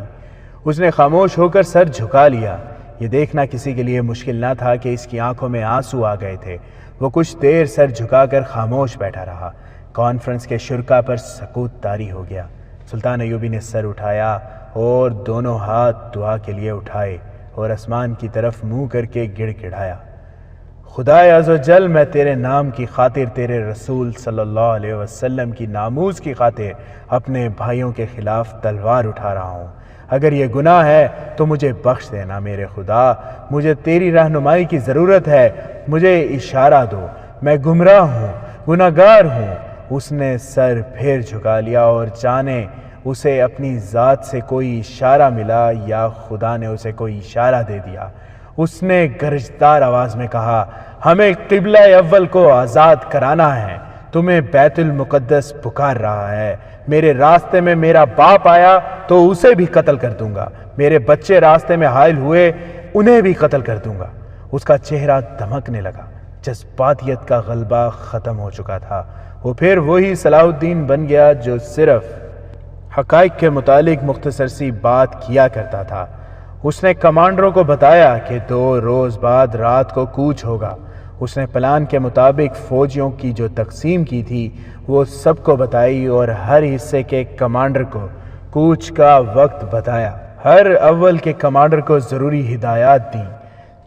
اس نے خاموش ہو کر سر جھکا لیا۔ یہ دیکھنا کسی کے لیے مشکل نہ تھا کہ اس کی آنکھوں میں آنسو آ گئے تھے۔ وہ کچھ دیر سر جھکا کر خاموش بیٹھا رہا۔ کانفرنس کے شرکا پر سکوت طاری ہو گیا۔ سلطان ایوبی نے سر اٹھایا اور دونوں ہاتھ دعا کے لیے اٹھائے اور آسمان کی طرف منہ کر کے گڑ گڑایا، خدائے عزوجل، میں تیرے نام کی خاطر، تیرے رسول صلی اللہ علیہ وسلم کی ناموز کی خاطر اپنے بھائیوں کے خلاف تلوار اٹھا رہا ہوں۔ اگر یہ گناہ ہے تو مجھے بخش دینا میرے خدا، مجھے تیری رہنمائی کی ضرورت ہے، مجھے اشارہ دو، میں گمراہ ہوں، گناہ گار ہوں۔ اس نے سر پھر جھکا لیا اور جانے اسے اپنی ذات سے کوئی اشارہ ملا یا خدا نے اسے کوئی اشارہ دے دیا۔ اس نے گرجدار آواز میں کہا، ہمیں قبلہ اول کو آزاد کرانا ہے، تمہیں بیت المقدس پکار رہا ہے۔ میرے راستے میں میرا باپ آیا تو اسے بھی قتل کر دوں گا، میرے بچے راستے میں حائل ہوئے انہیں بھی قتل کر دوں گا۔ اس کا چہرہ دمکنے لگا، جذباتیت کا غلبہ ختم ہو چکا تھا۔ وہ پھر وہی صلاح الدین بن گیا جو صرف حقائق کے متعلق مختصر سی بات کیا کرتا تھا۔ اس نے کمانڈروں کو بتایا کہ 2 روز بعد رات کو کوچ ہوگا۔ اس نے پلان کے مطابق فوجیوں کی جو تقسیم کی تھی وہ سب کو بتائی اور ہر حصے کے کمانڈر کو کوچ کا وقت بتایا۔ ہر اول کے کمانڈر کو ضروری ہدایات دیں۔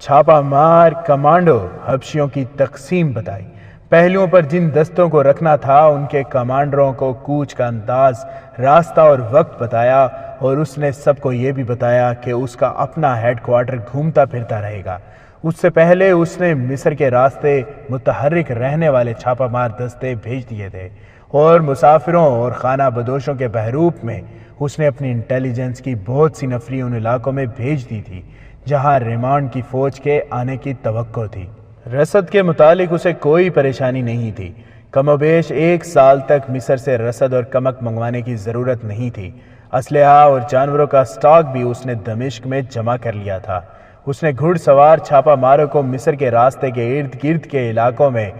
چھاپا مار کمانڈو حبشیوں کی تقسیم بتائی۔ پہلوؤں پر جن دستوں کو رکھنا تھا ان کے کمانڈروں کو کوچ کا انداز، راستہ اور وقت بتایا، اور اس نے سب کو یہ بھی بتایا کہ اس کا اپنا ہیڈ کوارٹر گھومتا پھرتا رہے گا۔ اس سے پہلے اس نے مصر کے راستے متحرک رہنے والے چھاپا مار دستے بھیج دیے تھے، اور مسافروں اور خانہ بدوشوں کے بحروپ میں اس نے اپنی انٹیلیجنس کی بہت سی نفری ان علاقوں میں بھیج دی تھی جہاں ریمانڈ کی فوج کے آنے کی توقع تھی۔ رسد کے متعلق اسے کوئی پریشانی نہیں تھی۔ کم و بیش 1 سال تک مصر سے رسد اور کمک منگوانے کی ضرورت نہیں تھی۔ اسلحہ اور جانوروں کا سٹاک بھی اس نے دمشق میں جمع کر لیا تھا۔ اس نے گھڑ سوار چھاپا ماروں کو مصر کے راستے کے ارد گرد کے علاقوں میں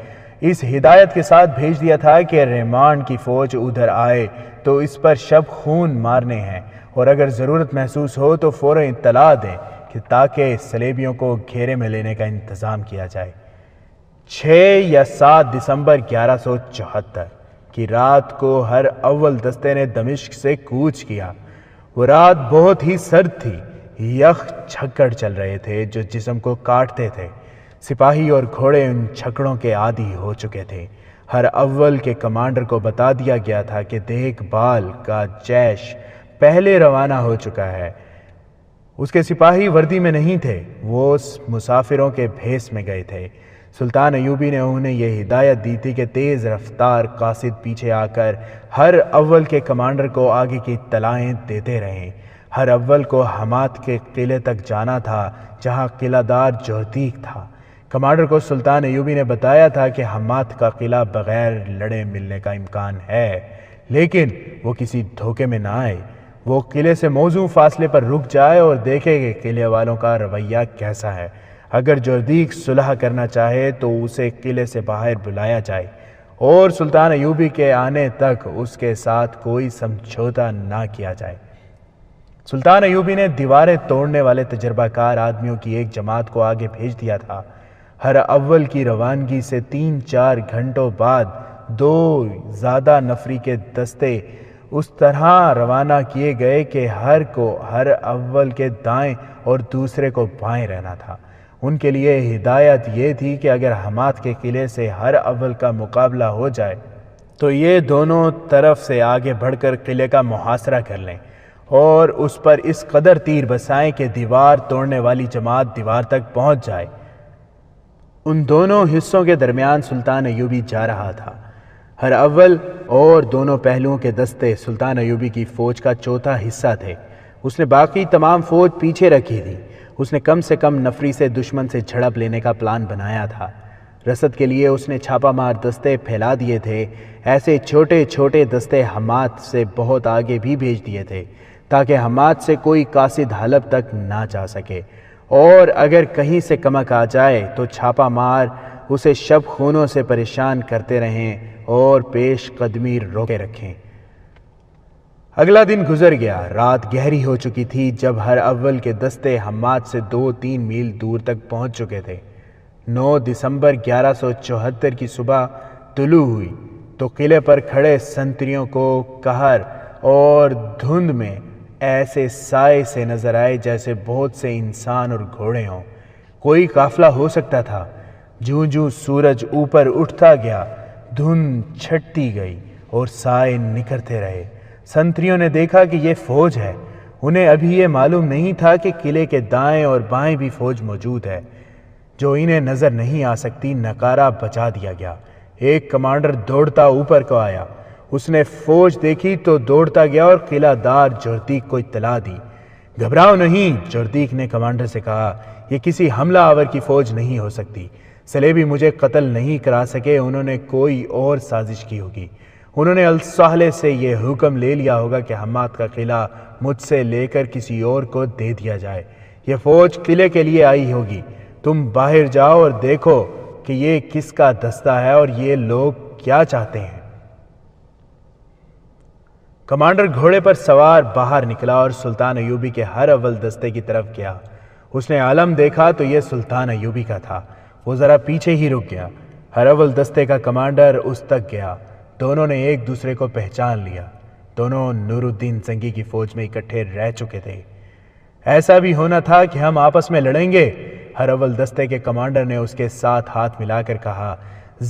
اس ہدایت کے ساتھ بھیج دیا تھا کہ ریمانڈ کی فوج ادھر آئے تو اس پر شب خون مارنے ہیں، اور اگر ضرورت محسوس ہو تو فوراً اطلاع دیں کہ تاکہ صلیبیوں کو گھیرے میں لینے کا انتظام کیا جائے۔ 6 یا 7 دسمبر 1174 کی رات کو ہر اول دستے نے دمشق سے کوچ کیا۔ وہ رات بہت ہی سرد تھی، یخ جھکڑ چل رہے تھے جو جسم کو کاٹتے تھے۔ سپاہی اور گھوڑے ان جھکڑوں کے عادی ہو چکے تھے۔ ہر اول کے کمانڈر کو بتا دیا گیا تھا کہ دیکھ بھال کا جیش پہلے روانہ ہو چکا ہے۔ اس کے سپاہی وردی میں نہیں تھے، وہ مسافروں کے بھیس میں گئے تھے۔ سلطان ایوبی نے انہیں یہ ہدایت دی تھی کہ تیز رفتار قاصد پیچھے آ کر ہر اول کے کمانڈر کو آگے کی اطلاعیں دیتے رہیں۔ ہر اول کو حمات کے قلعے تک جانا تھا جہاں قلعہ دار جوہدیک تھا۔ کمانڈر کو سلطان ایوبی نے بتایا تھا کہ حمات کا قلعہ بغیر لڑے ملنے کا امکان ہے، لیکن وہ کسی دھوکے میں نہ آئے۔ وہ قلعے سے موزوں فاصلے پر رک جائے اور دیکھے کہ قلعے والوں کا رویہ کیسا ہے۔ اگر جوہدیک صلح کرنا چاہے تو اسے قلعے سے باہر بلایا جائے اور سلطان ایوبی کے آنے تک اس کے ساتھ کوئی سمجھوتا نہ کیا جائے۔ سلطان ایوبی نے دیواریں توڑنے والے تجربہ کار آدمیوں کی ایک جماعت کو آگے بھیج دیا تھا۔ ہر اول کی روانگی سے 3-4 گھنٹوں بعد 2 زیادہ نفری کے دستے اس طرح روانہ کیے گئے کہ ہر کو ہر اول کے دائیں اور دوسرے کو بائیں رہنا تھا۔ ان کے لیے ہدایت یہ تھی کہ اگر حمات کے قلعے سے ہر اول کا مقابلہ ہو جائے تو یہ دونوں طرف سے آگے بڑھ کر قلعے کا محاصرہ کر لیں اور اس پر اس قدر تیر برسائیں کہ دیوار توڑنے والی جماعت دیوار تک پہنچ جائے۔ ان دونوں حصوں کے درمیان سلطان ایوبی جا رہا تھا۔ ہر اول اور دونوں پہلوؤں کے دستے سلطان ایوبی کی فوج کا چوتھا حصہ تھے۔ اس نے باقی تمام فوج پیچھے رکھی تھی۔ اس نے کم سے کم نفری سے دشمن سے جھڑپ لینے کا پلان بنایا تھا۔ رسد کے لیے اس نے چھاپا مار دستے پھیلا دیے تھے۔ ایسے چھوٹے چھوٹے دستے حمات سے بہت آگے بھی بھیج دیے تھے تاکہ حمات سے کوئی قاصد حلب تک نہ جا سکے، اور اگر کہیں سے کمک آ جائے تو چھاپا مار اسے شب خونوں سے پریشان کرتے رہیں اور پیش قدمی روکے رکھیں۔ اگلا دن گزر گیا۔ رات گہری ہو چکی تھی جب ہر اول کے دستے حمات سے 2-3 میل دور تک پہنچ چکے تھے۔ 9 دسمبر 1174 کی صبح طلوع ہوئی تو قلعے پر کھڑے سنتریوں کو قہر اور دھند میں ایسے سائے سے نظر آئے جیسے بہت سے انسان اور گھوڑے ہوں۔ کوئی قافلہ ہو سکتا تھا۔ جوں جوں سورج اوپر اٹھتا گیا دھند چھٹتی گئی اور سائے نکھرتے رہے۔ سنتریوں نے دیکھا کہ یہ فوج ہے۔ انہیں ابھی یہ معلوم نہیں تھا کہ قلعے کے دائیں اور بائیں بھی فوج موجود ہے جو انہیں نظر نہیں آ سکتی۔ نکارہ بجا دیا گیا۔ ایک کمانڈر دوڑتا اوپر کو آیا۔ اس نے فوج دیکھی تو دوڑتا گیا اور قلعہ دار جوردیک کو اطلاع دی۔ گھبراؤ نہیں، جوردیک نے کمانڈر سے کہا، یہ کسی حملہ آور کی فوج نہیں ہو سکتی۔ صلیبی مجھے قتل نہیں کرا سکے، انہوں نے کوئی اور سازش کی ہوگی۔ انہوں نے الصالح سے یہ حکم لے لیا ہوگا کہ حمات کا قلعہ مجھ سے لے کر کسی اور کو دے دیا جائے۔ یہ فوج قلعے کے لیے آئی ہوگی۔ تم باہر جاؤ اور دیکھو کہ یہ کس کا دستہ ہے اور یہ لوگ کیا چاہتے ہیں۔ کمانڈر گھوڑے پر سوار باہر نکلا اور سلطان ایوبی کے ہر اول دستے کی طرف گیا۔ اس نے علم دیکھا تو یہ سلطان ایوبی کا تھا۔ وہ ذرا پیچھے ہی رک گیا۔ ہر اول دستے کا کمانڈر اس تک گیا۔ دونوں نے ایک دوسرے کو پہچان لیا۔ دونوں نور الدین زنگی کی فوج میں اکٹھے رہ چکے تھے۔ ایسا بھی ہونا تھا کہ ہم آپس میں لڑیں گے؟ ہر اول دستے کے کمانڈر نے اس کے ساتھ ہاتھ ملا کر کہا۔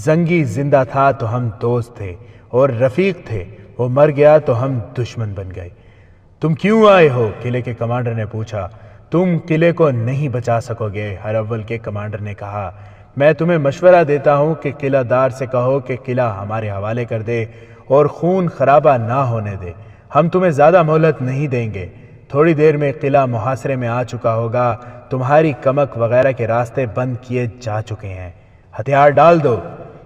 زنگی زندہ تھا تو ہم دوست تھے اور رفیق تھے، وہ مر گیا تو ہم دشمن بن گئے۔ تم کیوں آئے ہو؟ قلعے کے کمانڈر نے پوچھا۔ تم قلعے کو نہیں بچا سکو گے، ہر اول کے کمانڈر نے کہا۔ میں تمہیں مشورہ دیتا ہوں کہ قلعہ دار سے کہو کہ قلعہ ہمارے حوالے کر دے اور خون خرابہ نہ ہونے دے۔ ہم تمہیں زیادہ مہلت نہیں دیں گے۔ تھوڑی دیر میں قلعہ محاصرے میں آ چکا ہوگا۔ تمہاری کمک وغیرہ کے راستے بند کیے جا چکے ہیں۔ ہتھیار ڈال دو۔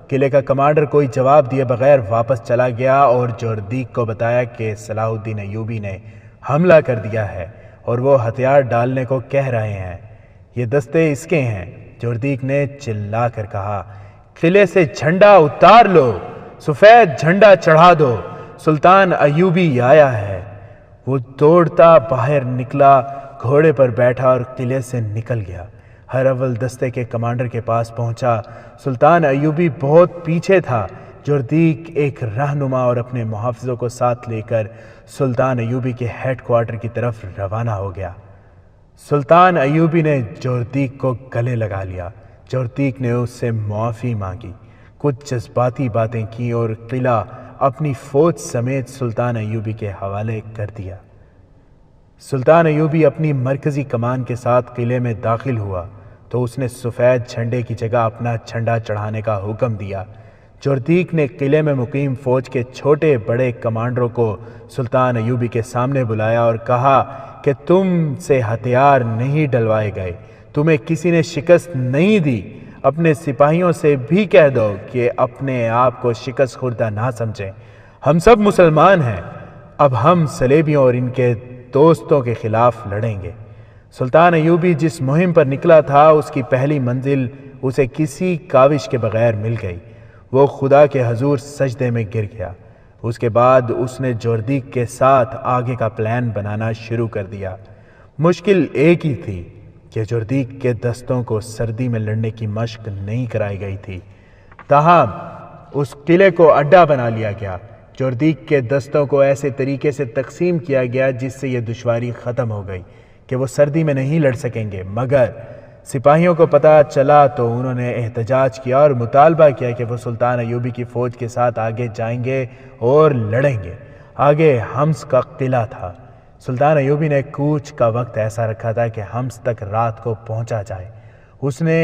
قلعے کا کمانڈر کوئی جواب دیے بغیر واپس چلا گیا اور جوردیک کو بتایا کہ صلاح الدین ایوبی نے حملہ کر دیا ہے اور وہ ہتھیار ڈالنے کو کہہ رہے ہیں۔ یہ دستے اس کے ہیں۔ جوردیک نے چلا کر کہا، قلعے سے جھنڈا اتار لو، سفید جھنڈا چڑھا دو، سلطان ایوبی آیا ہے۔ وہ دوڑتا باہر نکلا، گھوڑے پر بیٹھا اور قلعے سے نکل گیا۔ ہر اول دستے کے کمانڈر کے پاس پہنچا۔ سلطان ایوبی بہت پیچھے تھا۔ جوردیک ایک رہنما اور اپنے محافظوں کو ساتھ لے کر سلطان ایوبی کے ہیڈ کوارٹر کی طرف روانہ ہو گیا۔ سلطان ایوبی نے جوردیک کو گلے لگا لیا۔ جوردیک نے اس سے معافی مانگی، کچھ جذباتی باتیں کی اور قلعہ اپنی فوج سمیت سلطان ایوبی کے حوالے کر دیا۔ سلطان ایوبی اپنی مرکزی کمان کے ساتھ قلعے میں داخل ہوا تو اس نے سفید جھنڈے کی جگہ اپنا جھنڈا چڑھانے کا حکم دیا۔ جوردیک نے قلعے میں مقیم فوج کے چھوٹے بڑے کمانڈروں کو سلطان ایوبی کے سامنے بلایا اور کہا کہ تم سے ہتھیار نہیں ڈلوائے گئے، تمہیں کسی نے شکست نہیں دی۔ اپنے سپاہیوں سے بھی کہہ دو کہ اپنے آپ کو شکست خوردہ نہ سمجھیں۔ ہم سب مسلمان ہیں، اب ہم صلیبیوں اور ان کے دوستوں کے خلاف لڑیں گے۔ سلطان ایوبی جس مہم پر نکلا تھا اس کی پہلی منزل اسے کسی کاوش کے بغیر مل گئی۔ وہ خدا کے حضور سجدے میں گر گیا۔ اس کے بعد اس نے جوردیک کے ساتھ آگے کا پلان بنانا شروع کر دیا۔ مشکل ایک ہی تھی کہ جوردیک کے دستوں کو سردی میں لڑنے کی مشق نہیں کرائی گئی تھی، تاہم اس قلعے کو اڈا بنا لیا گیا۔ جوردیک کے دستوں کو ایسے طریقے سے تقسیم کیا گیا جس سے یہ دشواری ختم ہو گئی کہ وہ سردی میں نہیں لڑ سکیں گے، مگر سپاہیوں کو پتہ چلا تو انہوں نے احتجاج کیا اور مطالبہ کیا کہ وہ سلطان ایوبی کی فوج کے ساتھ آگے جائیں گے اور لڑیں گے۔ آگے حمص کا قلعہ تھا۔ سلطان ایوبی نے کوچ کا وقت ایسا رکھا تھا کہ حمص تک رات کو پہنچا جائے۔ اس نے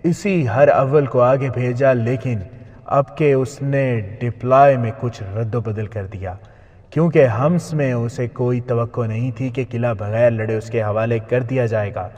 اسی ہر اول کو آگے بھیجا، لیکن اب کہ اس نے ڈپلائی میں کچھ رد و بدل کر دیا، کیونکہ حمص میں اسے کوئی توقع نہیں تھی کہ قلعہ بغیر لڑے اس کے حوالے کر دیا جائے گا۔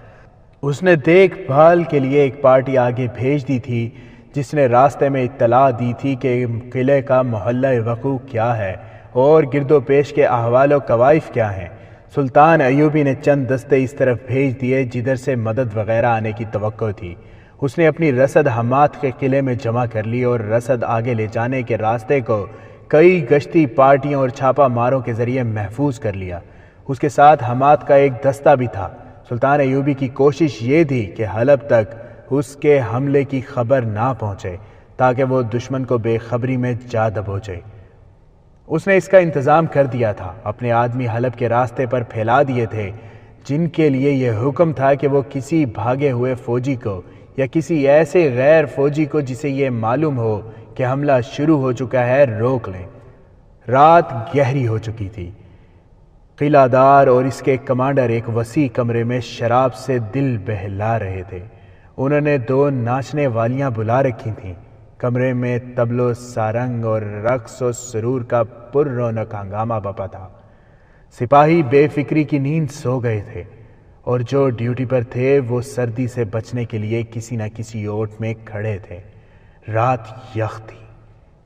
اس نے دیکھ بھال کے لیے ایک پارٹی آگے بھیج دی تھی جس نے راستے میں اطلاع دی تھی کہ قلعے کا محلہ وقوع کیا ہے اور گرد و پیش کے احوال و کوائف کیا ہیں۔ سلطان ایوبی نے چند دستے اس طرف بھیج دیے جدھر سے مدد وغیرہ آنے کی توقع تھی۔ اس نے اپنی رسد حمات کے قلعے میں جمع کر لی اور رسد آگے لے جانے کے راستے کو کئی گشتی پارٹیوں اور چھاپہ ماروں کے ذریعے محفوظ کر لیا۔ اس کے ساتھ حمات کا ایک دستہ بھی تھا۔ سلطان ایوبی کی کوشش یہ تھی کہ حلب تک اس کے حملے کی خبر نہ پہنچے تاکہ وہ دشمن کو بے خبری میں جا دبوچے۔ اس نے اس کا انتظام کر دیا تھا، اپنے آدمی حلب کے راستے پر پھیلا دیے تھے جن کے لیے یہ حکم تھا کہ وہ کسی بھاگے ہوئے فوجی کو یا کسی ایسے غیر فوجی کو جسے یہ معلوم ہو کہ حملہ شروع ہو چکا ہے روک لیں۔ رات گہری ہو چکی تھی۔ قلعہ دار اور اس کے کمانڈر ایک وسیع کمرے میں شراب سے دل بہلا رہے تھے۔ انہوں نے 2 ناچنے والیاں بلا رکھی تھیں۔ کمرے میں طبل و سارنگ اور رقص و سرور کا پر رونق ہنگامہ بپا تھا۔ سپاہی بے فکری کی نیند سو گئے تھے اور جو ڈیوٹی پر تھے وہ سردی سے بچنے کے لیے کسی نہ کسی اوٹ میں کھڑے تھے۔ رات یخ تھی۔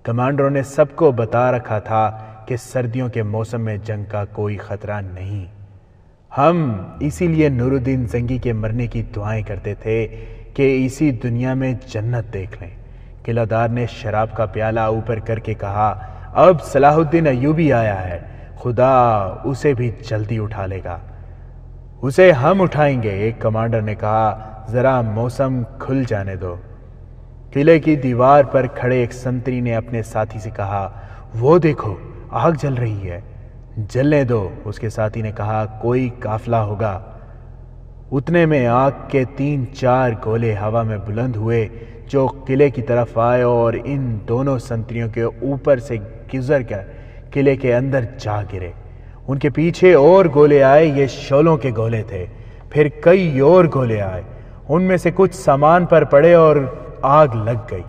کمانڈروں نے سب کو بتا رکھا تھا کہ سردیوں کے موسم میں جنگ کا کوئی خطرہ نہیں۔ ہم اسی لیے نور الدین زنگی کے مرنے کی دعائیں کرتے تھے کہ اسی دنیا میں جنت دیکھ لیں۔ قلعہ دار نے شراب کا پیالہ اوپر کر کے کہا، اب صلاح الدین ایوبی آیا ہے، خدا اسے بھی جلدی اٹھا لے گا۔ اسے ہم اٹھائیں گے، ایک کمانڈر نے کہا، ذرا موسم کھل جانے دو۔ قلعے کی دیوار پر کھڑے ایک سنتری نے اپنے ساتھی سے کہا، وہ دیکھو آگ جل رہی ہے۔ جلنے دو، اس کے ساتھی نے کہا، کوئی قافلہ ہوگا۔ اتنے میں آگ کے 3-4 گولے ہوا میں بلند ہوئے جو قلعے کی طرف آئے اور ان دونوں سنتریوں کے اوپر سے گزر کر قلعے کے اندر جا گرے۔ ان کے پیچھے اور گولے آئے، یہ شعلوں کے گولے تھے۔ پھر کئی اور گولے آئے، ان میں سے کچھ سامان پر پڑے اور آگ لگ گئی۔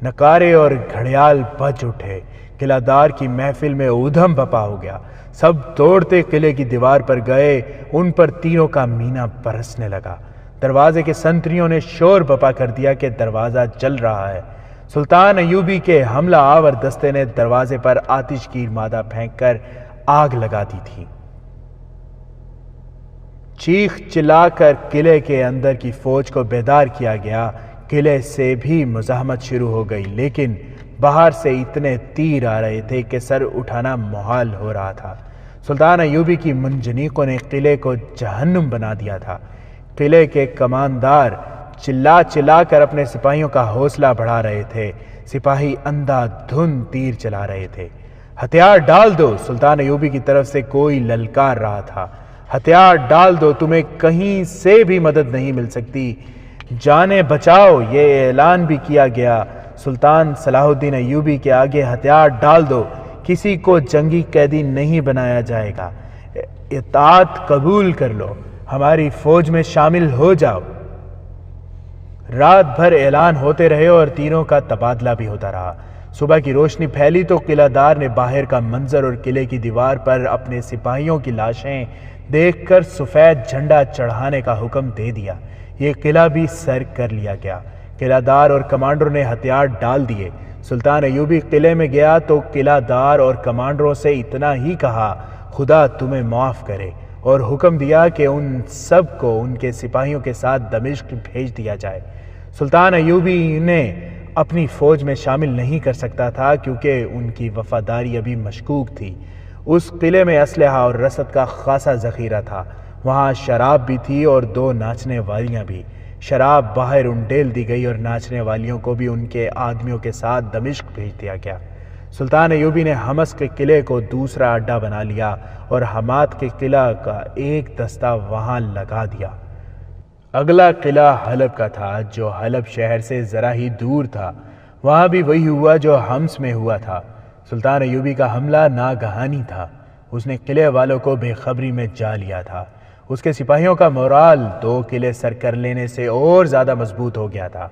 نقارے اور گھڑیال بج اٹھے، قلعہ دار کی محفل میں ادھم بپا ہو گیا۔ سب دوڑتے قلعے کی دیوار پر گئے، ان پر تیروں کا مینہ برسنے لگا۔ دروازے کے سنتریوں نے شور بپا کر دیا کہ دروازہ جل رہا ہے۔ سلطان ایوبی کے حملہ آور دستے نے دروازے پر آتش کی مادہ پھینک کر آگ لگا دی تھی۔ چیخ چلا کر قلعے کے اندر کی فوج کو بیدار کیا گیا۔ قلعے سے بھی مزاحمت شروع ہو گئی، لیکن باہر سے اتنے تیر آ رہے تھے کہ سر اٹھانا محال ہو رہا تھا۔ سلطان ایوبی کی منجنیقوں نے قلعے کو جہنم بنا دیا تھا۔ قلعے کے کماندار چلا چلا کر اپنے سپاہیوں کا حوصلہ بڑھا رہے تھے۔ سپاہی اندھا دھند تیر چلا رہے تھے۔ ہتھیار ڈال دو، سلطان ایوبی کی طرف سے کوئی للکار رہا تھا۔ ہتھیار ڈال دو، تمہیں کہیں سے بھی مدد نہیں مل سکتی، جانیں بچاؤ، یہ اعلان بھی کیا گیا۔ سلطان صلاح الدین ایوبی کے آگے ہتھیار ڈال دو، کسی کو جنگی قیدی نہیں بنایا جائے گا، اطاعت قبول کر لو، ہماری فوج میں شامل ہو جاؤ۔ رات بھر اعلان ہوتے رہے اور تیروں کا تبادلہ بھی ہوتا رہا۔ صبح کی روشنی پھیلی تو قلعہ دار نے باہر کا منظر اور قلعے کی دیوار پر اپنے سپاہیوں کی لاشیں دیکھ کر سفید جھنڈا چڑھانے کا حکم دے دیا۔ یہ قلعہ بھی سر کر لیا گیا۔ قلعہ دار اور کمانڈروں نے ہتھیار ڈال دیے۔ سلطان ایوبی قلعے میں گیا تو قلعہ دار اور کمانڈروں سے اتنا ہی کہا، خدا تمہیں معاف کرے، اور حکم دیا کہ ان سب کو ان کے سپاہیوں کے ساتھ دمشق بھیج دیا جائے۔ سلطان ایوبی انہیں اپنی فوج میں شامل نہیں کر سکتا تھا کیونکہ ان کی وفاداری ابھی مشکوک تھی۔ اس قلعے میں اسلحہ اور رسد کا خاصا ذخیرہ تھا۔ وہاں شراب بھی تھی اور 2 ناچنے والیاں بھی۔ شراب باہر انڈیل دی گئی اور ناچنے والیوں کو بھی ان کے آدمیوں کے ساتھ دمشق بھیج دیا گیا۔ سلطان ایوبی نے حمص کے قلعے کو دوسرا اڈا بنا لیا اور حمات کے قلعہ کا ایک دستہ وہاں لگا دیا۔ اگلا قلعہ حلب کا تھا جو حلب شہر سے ذرا ہی دور تھا۔ وہاں بھی وہی ہوا جو حمص میں ہوا تھا۔ سلطان ایوبی کا حملہ ناگہانی تھا۔ اس نے قلعے والوں کو بے خبری میں جا لیا تھا۔ اس کے سپاہیوں کا مورال 2 قلعے سر کر لینے سے اور زیادہ مضبوط ہو گیا تھا۔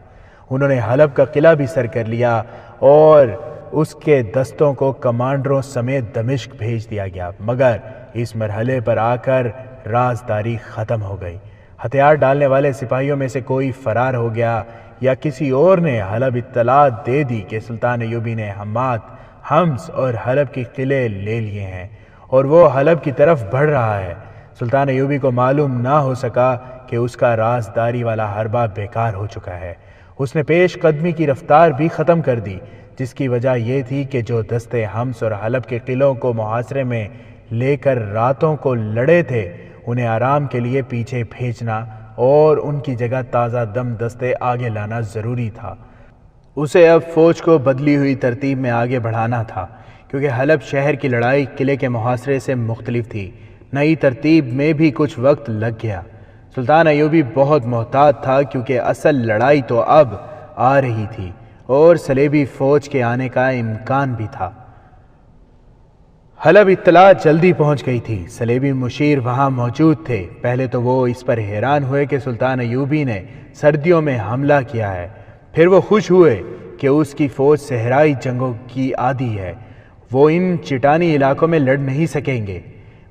انہوں نے حلب کا قلعہ بھی سر کر لیا اور اس کے دستوں کو کمانڈروں سمیت دمشق بھیج دیا گیا، مگر اس مرحلے پر آ کر رازداری ختم ہو گئی۔ ہتھیار ڈالنے والے سپاہیوں میں سے کوئی فرار ہو گیا یا کسی اور نے حلب اطلاع دے دی کہ سلطان ایوبی نے حمات، حمص اور حلب کے قلعے لے لیے ہیں اور وہ حلب کی طرف بڑھ رہا ہے۔ سلطان ایوبی کو معلوم نہ ہو سکا کہ اس کا رازداری والا حربہ بیکار ہو چکا ہے۔ اس نے پیش قدمی کی رفتار بھی ختم کر دی، جس کی وجہ یہ تھی کہ جو دستے حمص اور حلب کے قلعوں کو محاصرے میں لے کر راتوں کو لڑے تھے، انہیں آرام کے لیے پیچھے بھیجنا اور ان کی جگہ تازہ دم دستے آگے لانا ضروری تھا۔ اسے اب فوج کو بدلی ہوئی ترتیب میں آگے بڑھانا تھا، کیونکہ حلب شہر کی لڑائی قلعے کے محاصرے سے مختلف تھی۔ نئی ترتیب میں بھی کچھ وقت لگ گیا۔ سلطان ایوبی بہت محتاط تھا کیونکہ اصل لڑائی تو اب آ رہی تھی اور صلیبی فوج کے آنے کا امکان بھی تھا۔ حلب اطلاع جلدی پہنچ گئی تھی۔ صلیبی مشیر وہاں موجود تھے۔ پہلے تو وہ اس پر حیران ہوئے کہ سلطان ایوبی نے سردیوں میں حملہ کیا ہے، پھر وہ خوش ہوئے کہ اس کی فوج صحرائی جنگوں کی عادی ہے، وہ ان چٹانی علاقوں میں لڑ نہیں سکیں گے۔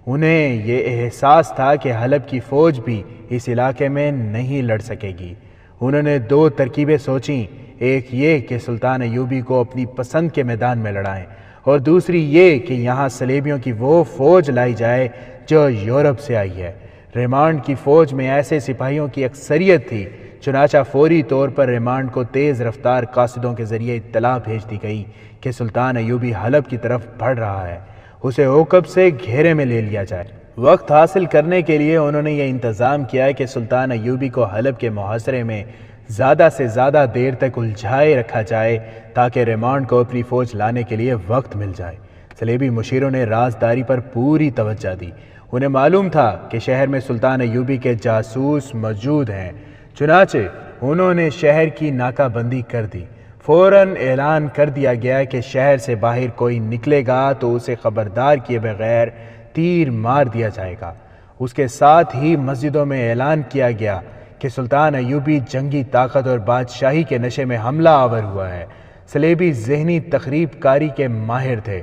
انہیں یہ احساس تھا کہ حلب کی فوج بھی اس علاقے میں نہیں لڑ سکے گی۔ انہوں نے 2 ترکیبیں سوچیں، ایک یہ کہ سلطان ایوبی کو اپنی پسند کے میدان میں لڑائیں، اور دوسری یہ کہ یہاں صلیبیوں کی وہ فوج لائی جائے جو یورپ سے آئی ہے۔ ریمانڈ کی فوج میں ایسے سپاہیوں کی اکثریت تھی، چنانچہ فوری طور پر ریمانڈ کو تیز رفتار قاصدوں کے ذریعے اطلاع بھیج دی گئی کہ سلطان ایوبی حلب کی طرف بڑھ رہا ہے، اسے عقب سے گھیرے میں لے لیا جائے۔ وقت حاصل کرنے کے لیے انہوں نے یہ انتظام کیا کہ سلطان ایوبی کو حلب کے محاصرے میں زیادہ سے زیادہ دیر تک الجھائے رکھا جائے تاکہ ریمانڈ کو اپنی فوج لانے کے لیے وقت مل جائے۔ صلیبی مشیروں نے رازداری پر پوری توجہ دی۔ انہیں معلوم تھا کہ شہر میں سلطان ایوبی کے جاسوس موجود ہیں، چنانچہ انہوں نے شہر کی ناکہ بندی کر دی۔ فوراً اعلان کر دیا گیا کہ شہر سے باہر کوئی نکلے گا تو اسے خبردار کیے بغیر تیر مار دیا جائے گا۔ اس کے ساتھ ہی مسجدوں میں اعلان کیا گیا کہ سلطان ایوبی جنگی طاقت اور بادشاہی کے نشے میں حملہ آور ہوا ہے۔ صلیبی ذہنی تخریب کاری کے ماہر تھے،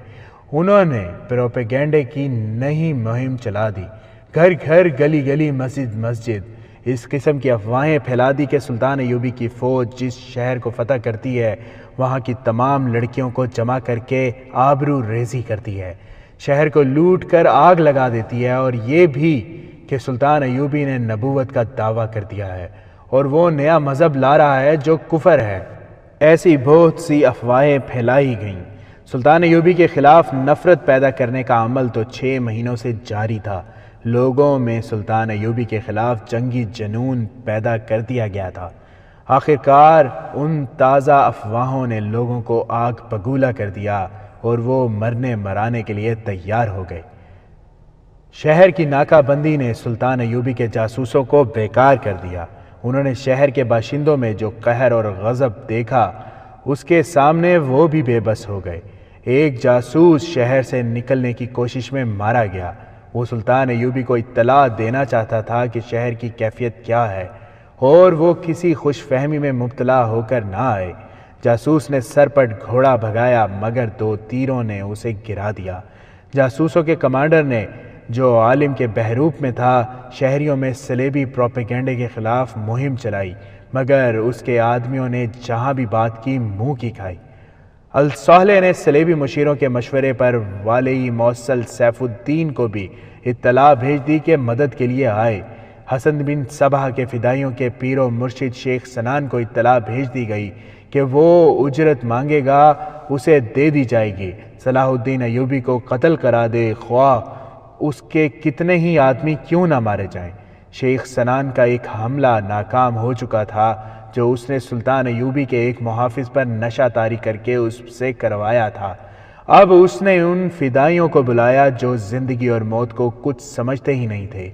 انہوں نے پروپیگنڈے کی نئی مہم چلا دی، گھر گھر گلی گلی مسجد مسجد اس قسم کی افواہیں پھیلا دی کہ سلطان ایوبی کی فوج جس شہر کو فتح کرتی ہے وہاں کی تمام لڑکیوں کو جمع کر کے آبرو ریزی کرتی ہے، شہر کو لوٹ کر آگ لگا دیتی ہے، اور یہ بھی کہ سلطان ایوبی نے نبوت کا دعویٰ کر دیا ہے اور وہ نیا مذہب لا رہا ہے جو کفر ہے۔ ایسی بہت سی افواہیں پھیلائی گئیں۔ سلطان ایوبی کے خلاف نفرت پیدا کرنے کا عمل تو 6 مہینوں سے جاری تھا۔ لوگوں میں سلطان ایوبی کے خلاف جنگی جنون پیدا کر دیا گیا تھا۔ آخرکار ان تازہ افواہوں نے لوگوں کو آگ بگولا کر دیا اور وہ مرنے مرانے کے لیے تیار ہو گئے۔ شہر کی ناکہ بندی نے سلطان ایوبی کے جاسوسوں کو بیکار کر دیا۔ انہوں نے شہر کے باشندوں میں جو قہر اور غضب دیکھا اس کے سامنے وہ بھی بے بس ہو گئے۔ ایک جاسوس شہر سے نکلنے کی کوشش میں مارا گیا۔ وہ سلطان ایوبی کو اطلاع دینا چاہتا تھا کہ شہر کی کیفیت کیا ہے اور وہ کسی خوش فہمی میں مبتلا ہو کر نہ آئے۔ جاسوس نے سرپٹ گھوڑا بھگایا مگر 2 تیروں نے اسے گرا دیا۔ جاسوسوں کے کمانڈر نے جو عالم کے بحروپ میں تھا شہریوں میں صلیبی پروپیگنڈے کے خلاف مہم چلائی، مگر اس کے آدمیوں نے جہاں بھی بات کی منہ کی کھائی۔ الصالح نے صلیبی مشیروں کے مشورے پر والی موصل سیف الدین کو بھی اطلاع بھیج دی کہ مدد کے لیے آئے۔ حسن بن صبح کے فدائیوں کے پیر و مرشد شیخ سنان کو اطلاع بھیج دی گئی کہ وہ اجرت مانگے گا، اسے دے دی جائے گی۔ صلاح الدین ایوبی کو قتل کرا دے، خواہ اس کے کتنے ہی آدمی کیوں نہ مارے جائیں۔ شیخ سنان کا ایک حملہ ناکام ہو چکا تھا جو اس نے سلطان ایوبی کے ایک محافظ پر نشہ طاری کر کے اس سے کروایا تھا۔ اب اس نے ان فدائیوں کو بلایا جو زندگی اور موت کو کچھ سمجھتے ہی نہیں تھے۔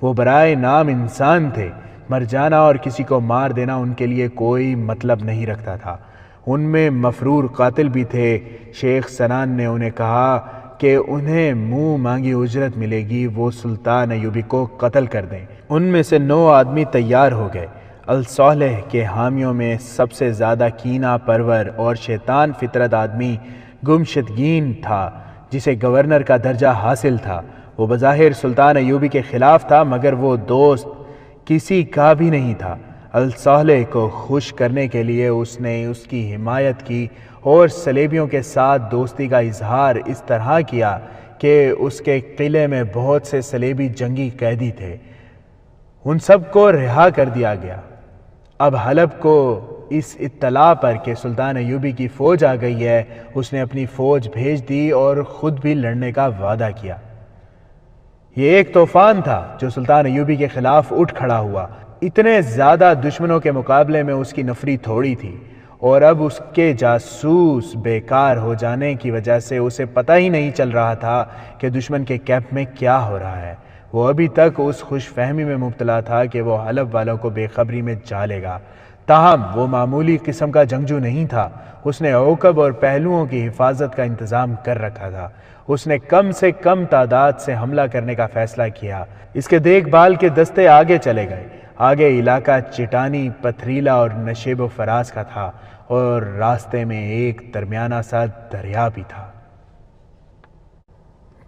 وہ برائے نام انسان تھے، مر جانا اور کسی کو مار دینا ان کے لیے کوئی مطلب نہیں رکھتا تھا۔ ان میں مفرور قاتل بھی تھے۔ شیخ سنان نے انہیں کہا کہ انہیں منہ مانگی اجرت ملے گی، وہ سلطان ایوبی کو قتل کر دیں۔ ان میں سے 9 آدمی تیار ہو گئے۔ الصالح کے حامیوں میں سب سے زیادہ کینہ پرور اور شیطان فطرت آدمی گمشدگین تھا، جسے گورنر کا درجہ حاصل تھا۔ وہ بظاہر سلطان ایوبی کے خلاف تھا مگر وہ دوست کسی کا بھی نہیں تھا۔ الصالح کو خوش کرنے کے لیے اس نے اس کی حمایت کی اور صلیبیوں کے ساتھ دوستی کا اظہار اس طرح کیا کہ اس کے قلعے میں بہت سے صلیبی جنگی قیدی تھے، ان سب کو رہا کر دیا گیا۔ اب حلب کو اس اطلاع پر کہ سلطان ایوبی کی فوج آ گئی ہے اس نے اپنی فوج بھیج دی اور خود بھی لڑنے کا وعدہ کیا۔ یہ ایک طوفان تھا جو سلطان ایوبی کے خلاف اٹھ کھڑا ہوا۔ اتنے زیادہ دشمنوں کے مقابلے میں اس کی نفری تھوڑی تھی، اور اب اس کے جاسوس بیکار ہو جانے کی وجہ سے اسے پتہ ہی نہیں چل رہا تھا کہ دشمن کے کیمپ میں کیا ہو رہا ہے۔ وہ ابھی تک اس خوش فہمی میں مبتلا تھا کہ وہ حلب والوں کو بے خبری میں جالے گا۔ تاہم وہ معمولی قسم کا جنگجو نہیں تھا، اس نے عقب اور پہلوؤں کی حفاظت کا انتظام کر رکھا تھا۔ اس نے کم سے کم تعداد سے حملہ کرنے کا فیصلہ کیا۔ اس کے دیکھ بھال کے دستے آگے چلے گئے۔ آگے علاقہ چٹانی، پتھریلا اور نشیب و فراز کا تھا، اور راستے میں ایک درمیانہ سا دریا بھی تھا۔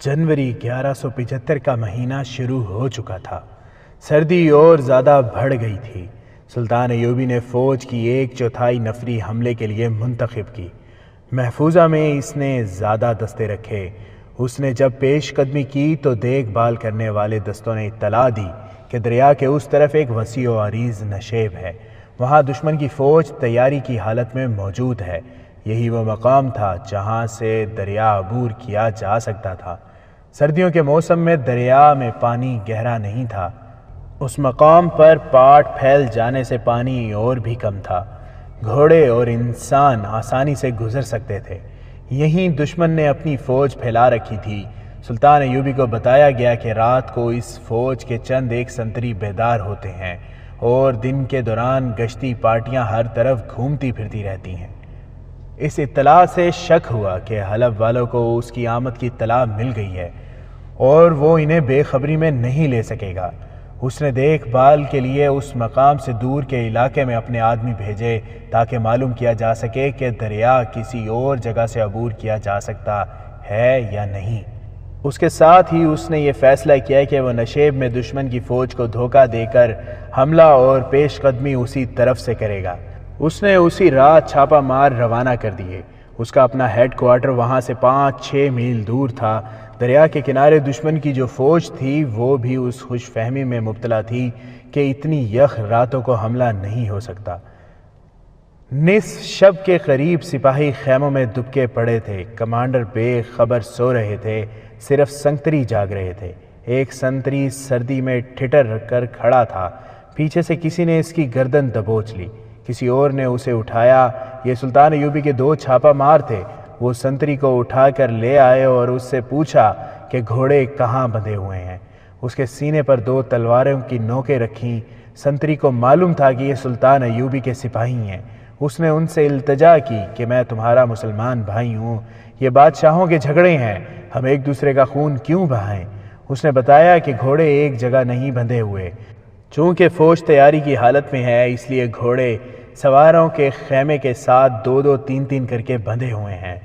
جنوری 1175 کا مہینہ شروع ہو چکا تھا۔ سردی اور زیادہ بڑھ گئی تھی۔ سلطان ایوبی نے فوج کی 1/4 نفری حملے کے لیے منتخب کی۔ محفوظہ میں اس نے زیادہ دستے رکھے۔ اس نے جب پیش قدمی کی تو دیکھ بھال کرنے والے دستوں نے اطلاع دی کہ دریا کے اس طرف ایک وسیع و عریض نشیب ہے، وہاں دشمن کی فوج تیاری کی حالت میں موجود ہے۔ یہی وہ مقام تھا جہاں سے دریا عبور کیا جا سکتا تھا۔ سردیوں کے موسم میں دریا میں پانی گہرا نہیں تھا، اس مقام پر پاٹ پھیل جانے سے پانی اور بھی کم تھا، گھوڑے اور انسان آسانی سے گزر سکتے تھے۔ یہیں دشمن نے اپنی فوج پھیلا رکھی تھی۔ سلطان ایوبی کو بتایا گیا کہ رات کو اس فوج کے چند ایک سنتری بیدار ہوتے ہیں اور دن کے دوران گشتی پارٹیاں ہر طرف گھومتی پھرتی رہتی ہیں۔ اس اطلاع سے شک ہوا کہ حلب والوں کو اس کی آمد کی اطلاع مل گئی ہے اور وہ انہیں بے خبری میں نہیں لے سکے گا۔ اس نے دیکھ بھال کے لیے اس مقام سے دور کے علاقے میں اپنے آدمی بھیجے تاکہ معلوم کیا جا سکے کہ دریا کسی اور جگہ سے عبور کیا جا سکتا ہے یا نہیں۔ اس کے ساتھ ہی اس نے یہ فیصلہ کیا کہ وہ نشیب میں دشمن کی فوج کو دھوکہ دے کر حملہ اور پیش قدمی اسی طرف سے کرے گا۔ اس نے اسی رات چھاپہ مار روانہ کر دیے۔ اس کا اپنا ہیڈ کوارٹر وہاں سے 5-6 میل دور تھا۔ دریا کے کنارے دشمن کی جو فوج تھی وہ بھی اس خوش فہمی میں مبتلا تھی کہ اتنی یخ راتوں کو حملہ نہیں ہو سکتا۔ نصف شب کے قریب سپاہی خیموں میں دبکے پڑے تھے۔ کمانڈر بے خبر سو رہے تھے، صرف سنتری جاگ رہے تھے۔ ایک سنتری سردی میں ٹھٹر کر کھڑا تھا، پیچھے سے کسی نے اس کی گردن دبوچ لی، کسی اور نے اسے اٹھایا۔ یہ سلطان ایوبی کے 2 چھاپہ مار تھے۔ وہ سنتری کو اٹھا کر لے آئے اور اس سے پوچھا کہ گھوڑے کہاں بندھے ہوئے ہیں۔ اس کے سینے پر 2 تلواروں کی نوکیں رکھیں۔ سنتری کو معلوم تھا کہ یہ سلطان ایوبی کے سپاہی ہیں۔ اس نے ان سے التجا کی کہ میں تمہارا مسلمان بھائی ہوں، یہ بادشاہوں کے جھگڑے ہیں، ہم ایک دوسرے کا خون کیوں بہائیں؟ اس نے بتایا کہ گھوڑے ایک جگہ نہیں بندھے ہوئے، چونکہ فوج تیاری کی حالت میں ہے اس لیے گھوڑے سواروں کے خیمے کے ساتھ 2-2 3-3 کر کے بندھے ہوئے ہیں۔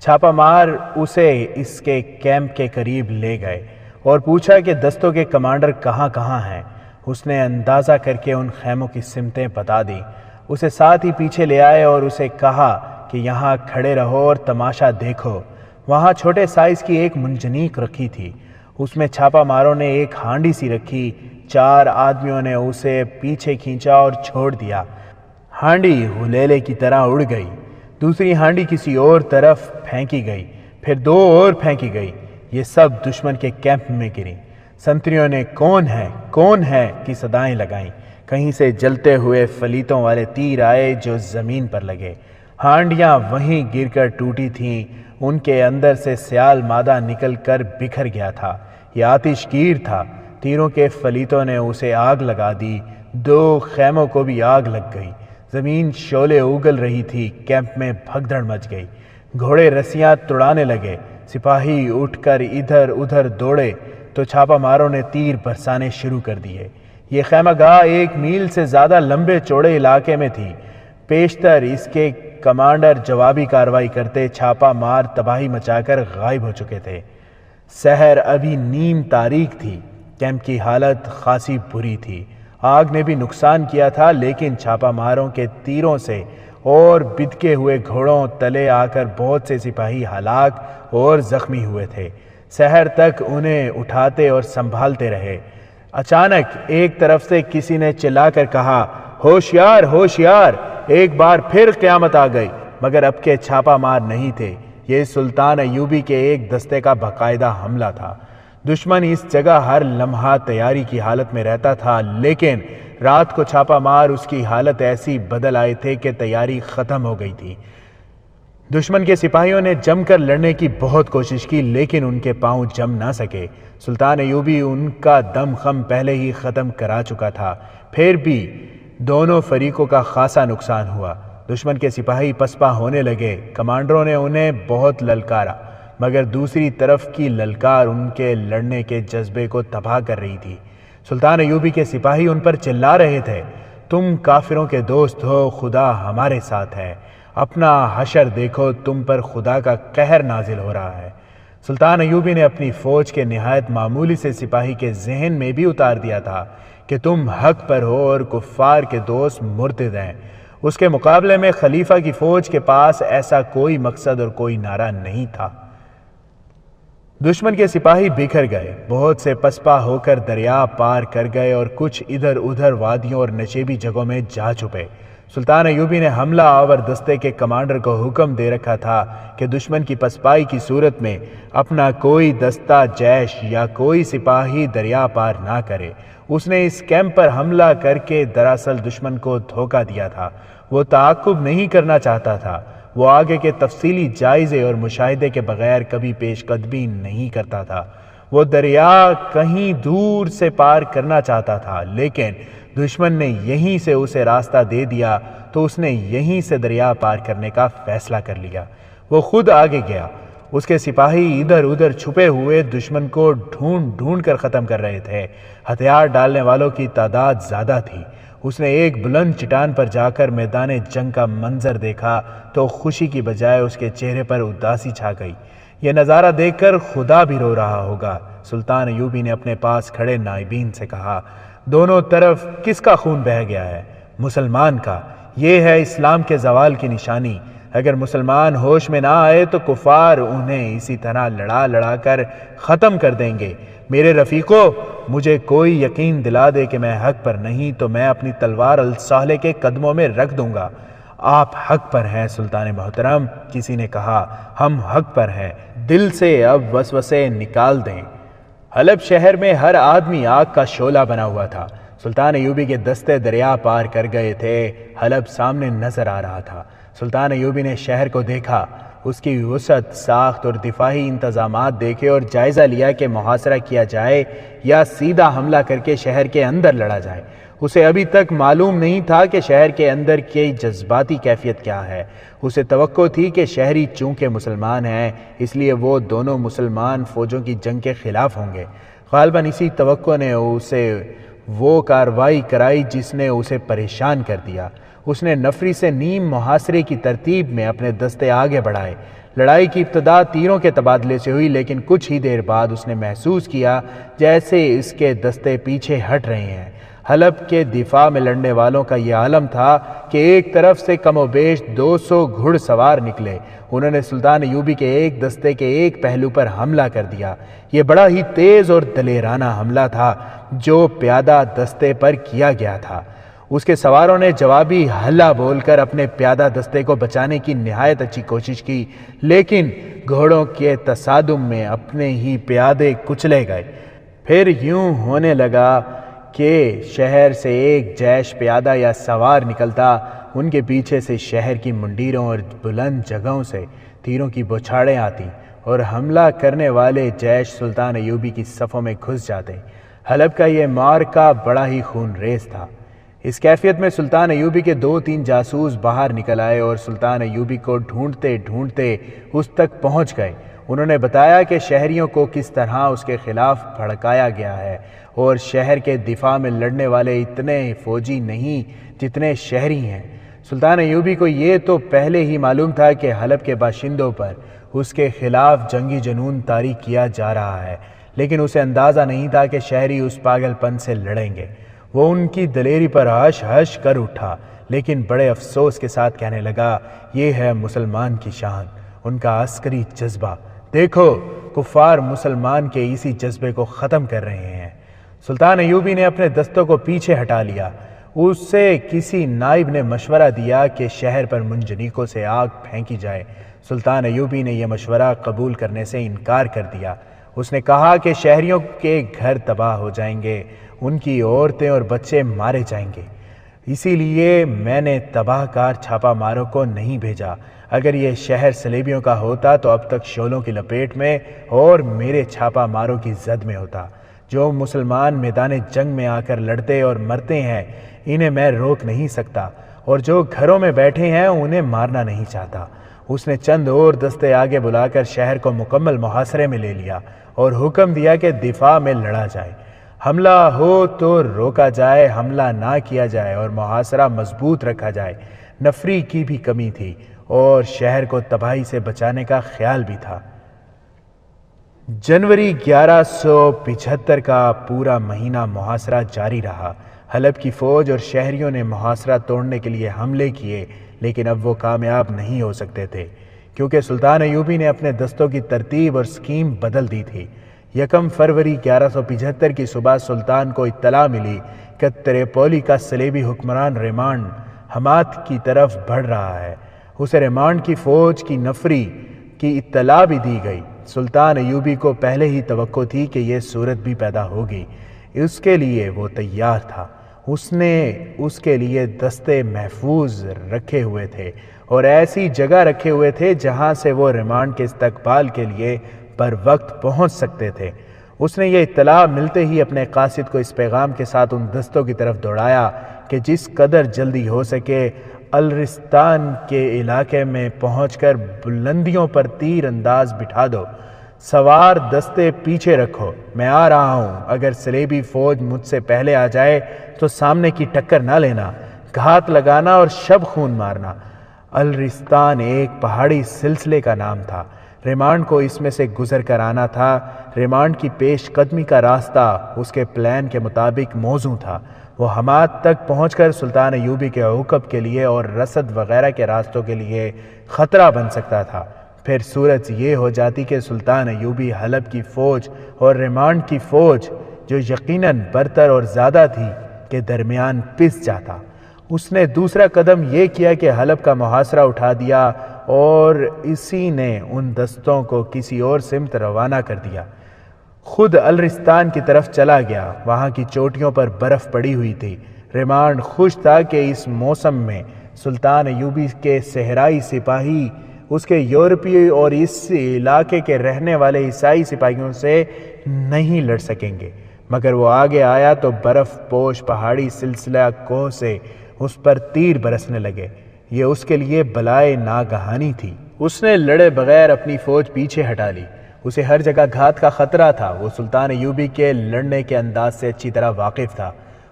چھاپہ مار اسے اس کے کیمپ کے قریب لے گئے اور پوچھا کہ دستوں کے کمانڈر کہاں کہاں ہیں۔ اس نے اندازہ کر کے ان خیموں کی سمتیں بتا دیں، اسے ساتھ ہی پیچھے لے آئے اور اسے کہا کہ یہاں کھڑے رہو اور تماشا دیکھو۔ وہاں چھوٹے سائز کی ایک منجنیق رکھی تھی، اس میں چھاپہ ماروں نے ایک ہانڈی سی رکھی۔ 4 آدمیوں نے اسے پیچھے کھینچا اور چھوڑ دیا۔ ہانڈی غلیلے کی طرح اڑ گئی، دوسری ہانڈی کسی اور طرف پھینکی گئی، پھر 2 اور پھینکی گئی۔ یہ سب دشمن کے کیمپ میں گریں۔ سنتریوں نے کون ہے کی صدائیں لگائیں۔ کہیں سے جلتے ہوئے فلیتوں والے تیر آئے جو زمین پر لگے۔ ہانڈیاں وہیں گر کر ٹوٹی تھیں، ان کے اندر سے سیال مادہ نکل کر بکھر گیا تھا۔ یہ آتش گیر تھا۔ تیروں کے فلیتوں نے اسے آگ لگا دی، 2 خیموں کو بھی آگ لگ گئی۔ زمین شعلے اگل رہی تھی، کیمپ میں بھگدڑ مچ گئی۔ گھوڑے رسیاں توڑانے لگے، سپاہی اٹھ کر ادھر ادھر دوڑے تو چھاپہ ماروں نے تیر برسانے شروع کر دیے۔ یہ خیمہ گاہ 1 میل سے زیادہ لمبے چوڑے علاقے میں تھی۔ پیشتر اس کے کمانڈر جوابی کارروائی کرتے، چھاپہ مار تباہی مچا کر غائب ہو چکے تھے۔ سحر ابھی نیم تاریک تھی، کیمپ کی حالت خاصی بری تھی۔ آگ نے بھی نقصان کیا تھا، لیکن چھاپہ ماروں کے تیروں سے اور بدکے ہوئے گھوڑوں تلے آ کر بہت سے سپاہی ہلاک اور زخمی ہوئے تھے۔ سحر تک انہیں اٹھاتے اور سنبھالتے رہے۔ اچانک ایک طرف سے کسی نے چلا کر کہا، ہوشیار ہوشیار، ایک بار پھر قیامت آ گئی۔ مگر اب کے چھاپہ مار نہیں تھے، یہ سلطان ایوبی کے ایک دستے کا باقاعدہ حملہ تھا۔ دشمن اس جگہ ہر لمحہ تیاری کی حالت میں رہتا تھا، لیکن رات کو چھاپہ مار اس کی حالت ایسی بدل آئے تھے کہ تیاری ختم ہو گئی تھی۔ دشمن کے سپاہیوں نے جم کر لڑنے کی بہت کوشش کی، لیکن ان کے پاؤں جم نہ سکے۔ سلطان ایوبی ان کا دم خم پہلے ہی ختم کرا چکا تھا، پھر بھی دونوں فریقوں کا خاصا نقصان ہوا۔ دشمن کے سپاہی پسپا ہونے لگے، کمانڈروں نے انہیں بہت للکارا، مگر دوسری طرف کی للکار ان کے لڑنے کے جذبے کو تباہ کر رہی تھی۔ سلطان ایوبی کے سپاہی ان پر چلا رہے تھے، تم کافروں کے دوست ہو، خدا ہمارے ساتھ ہے، اپنا حشر دیکھو، تم پر خدا کا قہر نازل ہو رہا ہے۔ سلطان ایوبی نے اپنی فوج کے نہایت معمولی سے سپاہی کے ذہن میں بھی اتار دیا تھا کہ تم حق پر ہو اور کفار کے دوست مرتد ہیں۔ اس کے مقابلے میں خلیفہ کی فوج کے پاس ایسا کوئی مقصد اور کوئی نعرہ نہیں تھا۔ دشمن کے سپاہی بکھر گئے، بہت سے پسپا ہو کر دریا پار کر گئے اور کچھ ادھر ادھر وادیوں اور نشیبی جگہوں میں جا چھپے۔ سلطان ایوبی نے حملہ آور دستے کے کمانڈر کو حکم دے رکھا تھا کہ دشمن کی پسپائی کی صورت میں اپنا کوئی دستہ جیش یا کوئی سپاہی دریا پار نہ کرے۔ اس نے اس کیمپ پر حملہ کر کے دراصل دشمن کو دھوکہ دیا تھا۔ وہ تعاقب نہیں کرنا چاہتا تھا، وہ آگے کے تفصیلی جائزے اور مشاہدے کے بغیر کبھی پیش قدمی نہیں کرتا تھا۔ وہ دریا کہیں دور سے پار کرنا چاہتا تھا، لیکن دشمن نے یہیں سے اسے راستہ دے دیا تو اس نے یہیں سے دریا پار کرنے کا فیصلہ کر لیا۔ وہ خود آگے گیا۔ اس کے سپاہی ادھر ادھر چھپے ہوئے دشمن کو ڈھونڈ ڈھونڈ کر ختم کر رہے تھے۔ ہتھیار ڈالنے والوں کی تعداد زیادہ تھی۔ اس نے ایک بلند چٹان پر جا کر میدان جنگ کا منظر دیکھا تو خوشی کی بجائے اس کے چہرے پر اداسی چھا گئی۔ یہ نظارہ دیکھ کر خدا بھی رو رہا ہوگا۔ سلطان ایوبی نے اپنے پاس کھڑے نائبین سے کہا، دونوں طرف کس کا خون بہہ گیا ہے؟ مسلمان کا۔ یہ ہے اسلام کے زوال کی نشانی۔ اگر مسلمان ہوش میں نہ آئے تو کفار انہیں اسی طرح لڑا لڑا کر ختم کر دیں گے۔ میرے رفیقو، مجھے کوئی یقین دلا دے کہ میں حق پر نہیں تو میں اپنی تلوار الصالح کے قدموں میں رکھ دوں گا۔ آپ حق پر ہیں سلطان محترم، کسی نے کہا، ہم حق پر ہیں۔ دل سے اب وسوسے نکال دیں۔ حلب شہر میں ہر آدمی آگ کا شعلہ بنا ہوا تھا۔ سلطان ایوبی کے دستے دریا پار کر گئے تھے۔ حلب سامنے نظر آ رہا تھا۔ سلطان ایوبی نے شہر کو دیکھا، اس کی وسعت، ساخت اور دفاعی انتظامات دیکھے اور جائزہ لیا کہ محاصرہ کیا جائے یا سیدھا حملہ کر کے شہر کے اندر لڑا جائے۔ اسے ابھی تک معلوم نہیں تھا کہ شہر کے اندر کی جذباتی کیفیت کیا ہے۔ اسے توقع تھی کہ شہری چونکہ مسلمان ہیں اس لیے وہ دونوں مسلمان فوجوں کی جنگ کے خلاف ہوں گے۔ غالباً اسی توقع نے اسے وہ کارروائی کرائی جس نے اسے پریشان کر دیا۔ اس نے نفری سے نیم محاصرے کی ترتیب میں اپنے دستے آگے بڑھائے۔ لڑائی کی ابتدا تیروں کے تبادلے سے ہوئی، لیکن کچھ ہی دیر بعد اس نے محسوس کیا جیسے اس کے دستے پیچھے ہٹ رہے ہیں۔ حلب کے دفاع میں لڑنے والوں کا یہ عالم تھا کہ ایک طرف سے کم و بیش 200 گھڑ سوار نکلے۔ انہوں نے سلطان ایوبی کے ایک دستے کے ایک پہلو پر حملہ کر دیا۔ یہ بڑا ہی تیز اور دلیرانہ حملہ تھا جو پیادہ دستے پر کیا گیا تھا۔ اس کے سواروں نے جوابی ہلہ بول کر اپنے پیادہ دستے کو بچانے کی نہایت اچھی کوشش کی، لیکن گھوڑوں کے تصادم میں اپنے ہی پیادے کچلے گئے۔ پھر یوں ہونے لگا کہ شہر سے ایک جیش پیادہ یا سوار نکلتا، ان کے پیچھے سے شہر کی منڈیروں اور بلند جگہوں سے تیروں کی بوچھاڑیں آتی اور حملہ کرنے والے جیش سلطان ایوبی کی صفوں میں گھس جاتے۔ حلب کا یہ معرکہ بڑا ہی خون ریز تھا۔ اس کیفیت میں سلطان ایوبی کے 2-3 جاسوس باہر نکل آئے اور سلطان ایوبی کو ڈھونڈتے ڈھونڈتے اس تک پہنچ گئے۔ انہوں نے بتایا کہ شہریوں کو کس طرح اس کے خلاف بھڑکایا گیا ہے اور شہر کے دفاع میں لڑنے والے اتنے فوجی نہیں جتنے شہری ہیں۔ سلطان ایوبی کو یہ تو پہلے ہی معلوم تھا کہ حلب کے باشندوں پر اس کے خلاف جنگی جنون طاری کیا جا رہا ہے، لیکن اسے اندازہ نہیں تھا کہ شہری اس پاگل پن سے لڑیں گے۔ وہ ان کی دلیری پر ہش ہش کر اٹھا، لیکن بڑے افسوس کے ساتھ کہنے لگا، یہ ہے مسلمان کی شان، ان کا عسکری جذبہ۔ دیکھو، کفار مسلمان کے اسی جذبے کو ختم کر رہے ہیں۔ سلطان ایوبی نے اپنے دستوں کو پیچھے ہٹا لیا۔ اس سے کسی نائب نے مشورہ دیا کہ شہر پر منجنیقوں سے آگ پھینکی جائے۔ سلطان ایوبی نے یہ مشورہ قبول کرنے سے انکار کر دیا۔ اس نے کہا کہ شہریوں کے گھر تباہ ہو جائیں گے، ان کی عورتیں اور بچے مارے جائیں گے، اسی لیے میں نے تباہ کار چھاپا ماروں کو نہیں بھیجا۔ اگر یہ شہر صلیبیوں کا ہوتا تو اب تک شعلوں کی لپیٹ میں اور میرے چھاپا ماروں کی زد میں ہوتا۔ جو مسلمان میدان جنگ میں آ کر لڑتے اور مرتے ہیں انہیں میں روک نہیں سکتا، اور جو گھروں میں بیٹھے ہیں انہیں مارنا نہیں چاہتا۔ اس نے چند اور دستے آگے بلا کر شہر کو مکمل محاصرے میں لے لیا اور حکم دیا کہ دفاع میں لڑا جائے، حملہ ہو تو روکا جائے، حملہ نہ کیا جائے اور محاصرہ مضبوط رکھا جائے۔ نفری کی بھی کمی تھی اور شہر کو تباہی سے بچانے کا خیال بھی تھا۔ جنوری 1175 کا پورا مہینہ محاصرہ جاری رہا۔ حلب کی فوج اور شہریوں نے محاصرہ توڑنے کے لیے حملے کیے، لیکن اب وہ کامیاب نہیں ہو سکتے تھے، کیونکہ سلطان ایوبی نے اپنے دستوں کی ترتیب اور سکیم بدل دی تھی۔ 1 فروری 1175 کی صبح سلطان کو اطلاع ملی کہ تریپولی کا صلیبی حکمران ریمانڈ حمات کی طرف بڑھ رہا ہے۔ اسے ریمانڈ کی فوج کی نفری کی اطلاع بھی دی گئی۔ سلطان ایوبی کو پہلے ہی توقع تھی کہ یہ صورت بھی پیدا ہوگی، اس کے لیے وہ تیار تھا۔ اس نے اس کے لیے دستے محفوظ رکھے ہوئے تھے اور ایسی جگہ رکھے ہوئے تھے جہاں سے وہ ریمانڈ کے استقبال کے لیے بر وقت پہنچ سکتے تھے۔ اس نے یہ اطلاع ملتے ہی اپنے قاصد کو اس پیغام کے ساتھ ان دستوں کی طرف دوڑایا کہ جس قدر جلدی ہو سکے الرستان کے علاقے میں پہنچ کر بلندیوں پر تیر انداز بٹھا دو، سوار دستے پیچھے رکھو، میں آ رہا ہوں۔ اگر صلیبی فوج مجھ سے پہلے آ جائے تو سامنے کی ٹکر نہ لینا، گھات لگانا اور شب خون مارنا۔ الرستان ایک پہاڑی سلسلے کا نام تھا، ریمانڈ کو اس میں سے گزر کر آنا تھا۔ ریمانڈ کی پیش قدمی کا راستہ اس کے پلان کے مطابق موزوں تھا۔ وہ حمات تک پہنچ کر سلطان ایوبی کے عقب کے لیے اور رسد وغیرہ کے راستوں کے لیے خطرہ بن سکتا تھا۔ پھر صورت یہ ہو جاتی کہ سلطان ایوبی حلب کی فوج اور ریمانڈ کی فوج، جو یقیناً برتر اور زیادہ تھی، کے درمیان پس جاتا۔ اس نے دوسرا قدم یہ کیا کہ حلب کا محاصرہ اٹھا دیا اور اسی نے ان دستوں کو کسی اور سمت روانہ کر دیا۔ خود الرستان کی طرف چلا گیا، وہاں کی چوٹیوں پر برف پڑی ہوئی تھی۔ ریمانڈ خوش تھا کہ اس موسم میں سلطان ایوبی کے صحرائی سپاہی اس کے یورپی اور اس علاقے کے رہنے والے عیسائی سپاہیوں سے نہیں لڑ سکیں گے، مگر وہ آگے آیا تو برف پوش پہاڑی سلسلہ کوہ سے اس پر تیر برسنے لگے۔ یہ اس کے لیے بلائے ناگہانی تھی۔ اس نے لڑے بغیر اپنی فوج پیچھے ہٹا لی۔ اسے ہر جگہ گھات کا خطرہ تھا۔ وہ سلطان ایوبی کے لڑنے کے انداز سے اچھی طرح واقف تھا۔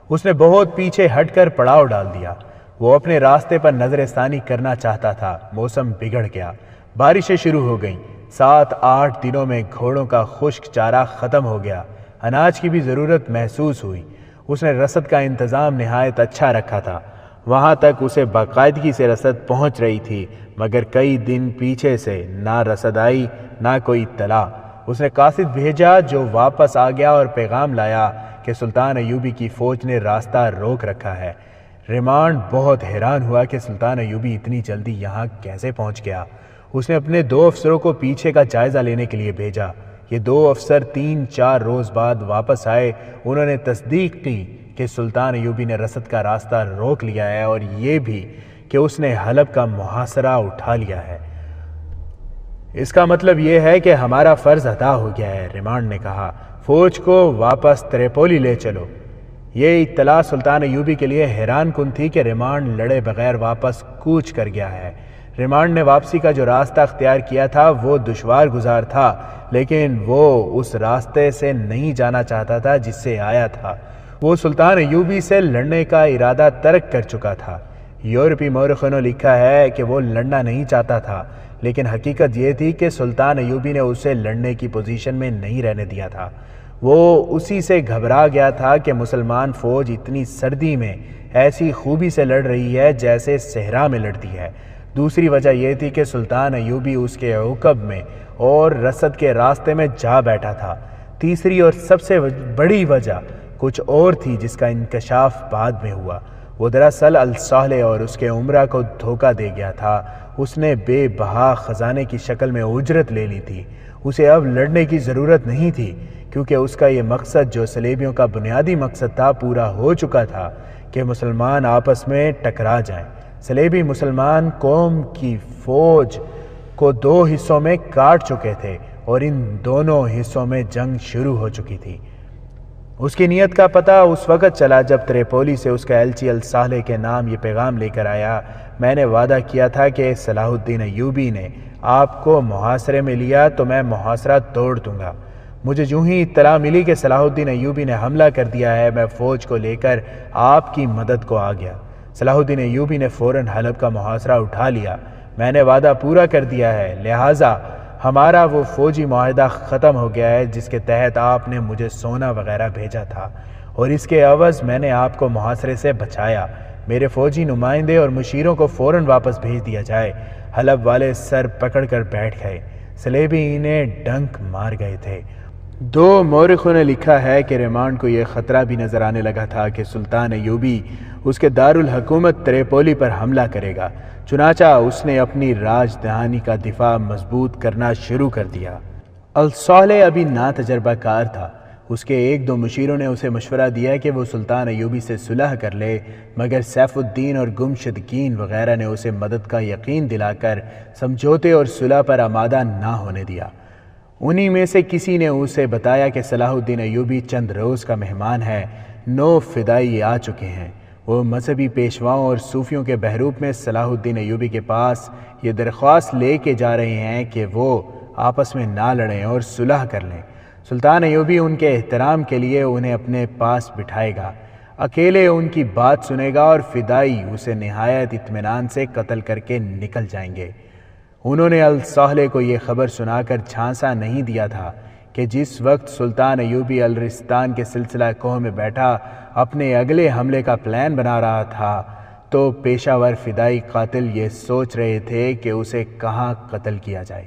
اس نے بہت پیچھے ہٹ کر پڑاؤ ڈال دیا۔ وہ اپنے راستے پر نظر ثانی کرنا چاہتا تھا۔ موسم بگڑ گیا، بارشیں شروع ہو گئیں۔ 7-8 دنوں میں گھوڑوں کا خشک چارہ ختم ہو گیا۔ اناج کی بھی ضرورت محسوس ہوئی۔ اس نے رسد کا انتظام نہایت اچھا رکھا تھا۔ وہاں تک اسے باقاعدگی سے رسد پہنچ رہی تھی، مگر کئی دن پیچھے سے نہ رسد آئی نہ کوئی اطلاع۔ اس نے قاصد بھیجا جو واپس آ گیا اور پیغام لایا کہ سلطان ایوبی کی فوج نے راستہ روک رکھا ہے۔ ریمانڈ بہت حیران ہوا کہ سلطان ایوبی اتنی جلدی یہاں کیسے پہنچ گیا۔ اس نے اپنے 2 افسروں کو پیچھے کا جائزہ لینے کے لیے بھیجا۔ یہ 2 افسر 3-4 روز بعد واپس آئے۔ انہوں نے تصدیق کی کہ سلطان ایوبی نے رسد کا راستہ روک لیا ہے اور یہ بھی کہ اس نے حلب کا محاصرہ اٹھا لیا ہے۔ اس کا مطلب یہ ہے کہ ہمارا فرض ادا ہو گیا ہے، ریمانڈ نے کہا۔ فوج کو واپس تریپولی لے چلو۔ یہ اطلاع سلطان ایوبی کے لیے حیران کن تھی کہ ریمانڈ لڑے بغیر واپس کوچ کر گیا ہے۔ ریمانڈ نے واپسی کا جو راستہ اختیار کیا تھا وہ دشوار گزار تھا، لیکن وہ اس راستے سے نہیں جانا چاہتا تھا جس سے آیا تھا۔ وہ سلطان ایوبی سے لڑنے کا ارادہ ترک کر چکا تھا۔ یورپی مورخوں نے لکھا ہے کہ وہ لڑنا نہیں چاہتا تھا، لیکن حقیقت یہ تھی کہ سلطان ایوبی نے اسے لڑنے کی پوزیشن میں نہیں رہنے دیا تھا۔ وہ اسی سے گھبرا گیا تھا کہ مسلمان فوج اتنی سردی میں ایسی خوبی سے لڑ رہی ہے جیسے صحرا میں لڑتی ہے۔ دوسری وجہ یہ تھی کہ سلطان ایوبی اس کے عقب میں اور رسد کے راستے میں جا بیٹھا تھا۔ تیسری اور سب سے بڑی وجہ کچھ اور تھی جس کا انکشاف بعد میں ہوا۔ وہ دراصل الصالح اور اس کے عمرہ کو دھوکہ دے گیا تھا۔ اس نے بے بہا خزانے کی شکل میں اجرت لے لی تھی۔ اسے اب لڑنے کی ضرورت نہیں تھی، کیونکہ اس کا یہ مقصد جو صلیبیوں کا بنیادی مقصد تھا پورا ہو چکا تھا کہ مسلمان آپس میں ٹکرا جائیں۔ صلیبی مسلمان قوم کی فوج کو 2 حصوں میں کاٹ چکے تھے اور ان دونوں حصوں میں جنگ شروع ہو چکی تھی۔ اس کی نیت کا پتہ اس وقت چلا جب تریپولی سے اس کا ایلچی الصالح کے نام یہ پیغام لے کر آیا: میں نے وعدہ کیا تھا کہ صلاح الدین ایوبی نے آپ کو محاصرے میں لیا تو میں محاصرہ توڑ دوں گا۔ مجھے جو ہی اطلاع ملی کہ صلاح الدین ایوبی نے حملہ کر دیا ہے، میں فوج کو لے کر آپ کی مدد کو آ گیا۔ صلاح الدین ایوبی نے فوراً حلب کا محاصرہ اٹھا لیا۔ میں نے وعدہ پورا کر دیا ہے، لہٰذا ہمارا وہ فوجی معاہدہ ختم ہو گیا ہے جس کے تحت آپ نے مجھے سونا وغیرہ بھیجا تھا، اور اس کے عوض میں نے آپ کو محاصرے سے بچایا۔ میرے فوجی نمائندے اور مشیروں کو فوراً واپس بھیج دیا جائے۔ حلب والے سر پکڑ کر بیٹھ گئے۔ سلیبی انہیں ڈنک مار گئے تھے۔ 2 مورخوں نے لکھا ہے کہ ریمانڈ کو یہ خطرہ بھی نظر آنے لگا تھا کہ سلطان ایوبی اس کے دارالحکومت تریپولی پر حملہ کرے گا، چنانچہ اس نے اپنی راجدھانی کا دفاع مضبوط کرنا شروع کر دیا۔ الصالح ابھی ناتجربہ کار تھا۔ اس کے 1-2 مشیروں نے اسے مشورہ دیا کہ وہ سلطان ایوبی سے صلح کر لے، مگر سیف الدین اور گمشدگین وغیرہ نے اسے مدد کا یقین دلا کر سمجھوتے اور صلح پر آمادہ نہ ہونے دیا۔ انہی میں سے کسی نے اسے بتایا کہ صلاح الدین ایوبی چند روز کا مہمان ہے، 9 فدائی آ چکے ہیں۔ وہ مذہبی پیشواؤں اور صوفیوں کے بحروپ میں صلاح الدین ایوبی کے پاس یہ درخواست لے کے جا رہے ہیں کہ وہ آپس میں نہ لڑیں اور صلح کر لیں۔ سلطان ایوبی ان کے احترام کے لیے انہیں اپنے پاس بٹھائے گا، اکیلے ان کی بات سنے گا اور فدائی اسے نہایت اطمینان سے قتل کر کے نکل جائیں گے۔ انہوں نے الصالح کو یہ خبر سنا کر جھانسا نہیں دیا تھا کہ جس وقت سلطان ایوبی الرستان کے سلسلہ کوہ میں بیٹھا اپنے اگلے حملے کا پلان بنا رہا تھا تو پیشہ ور فدائی قاتل یہ سوچ رہے تھے کہ اسے کہاں قتل کیا جائے۔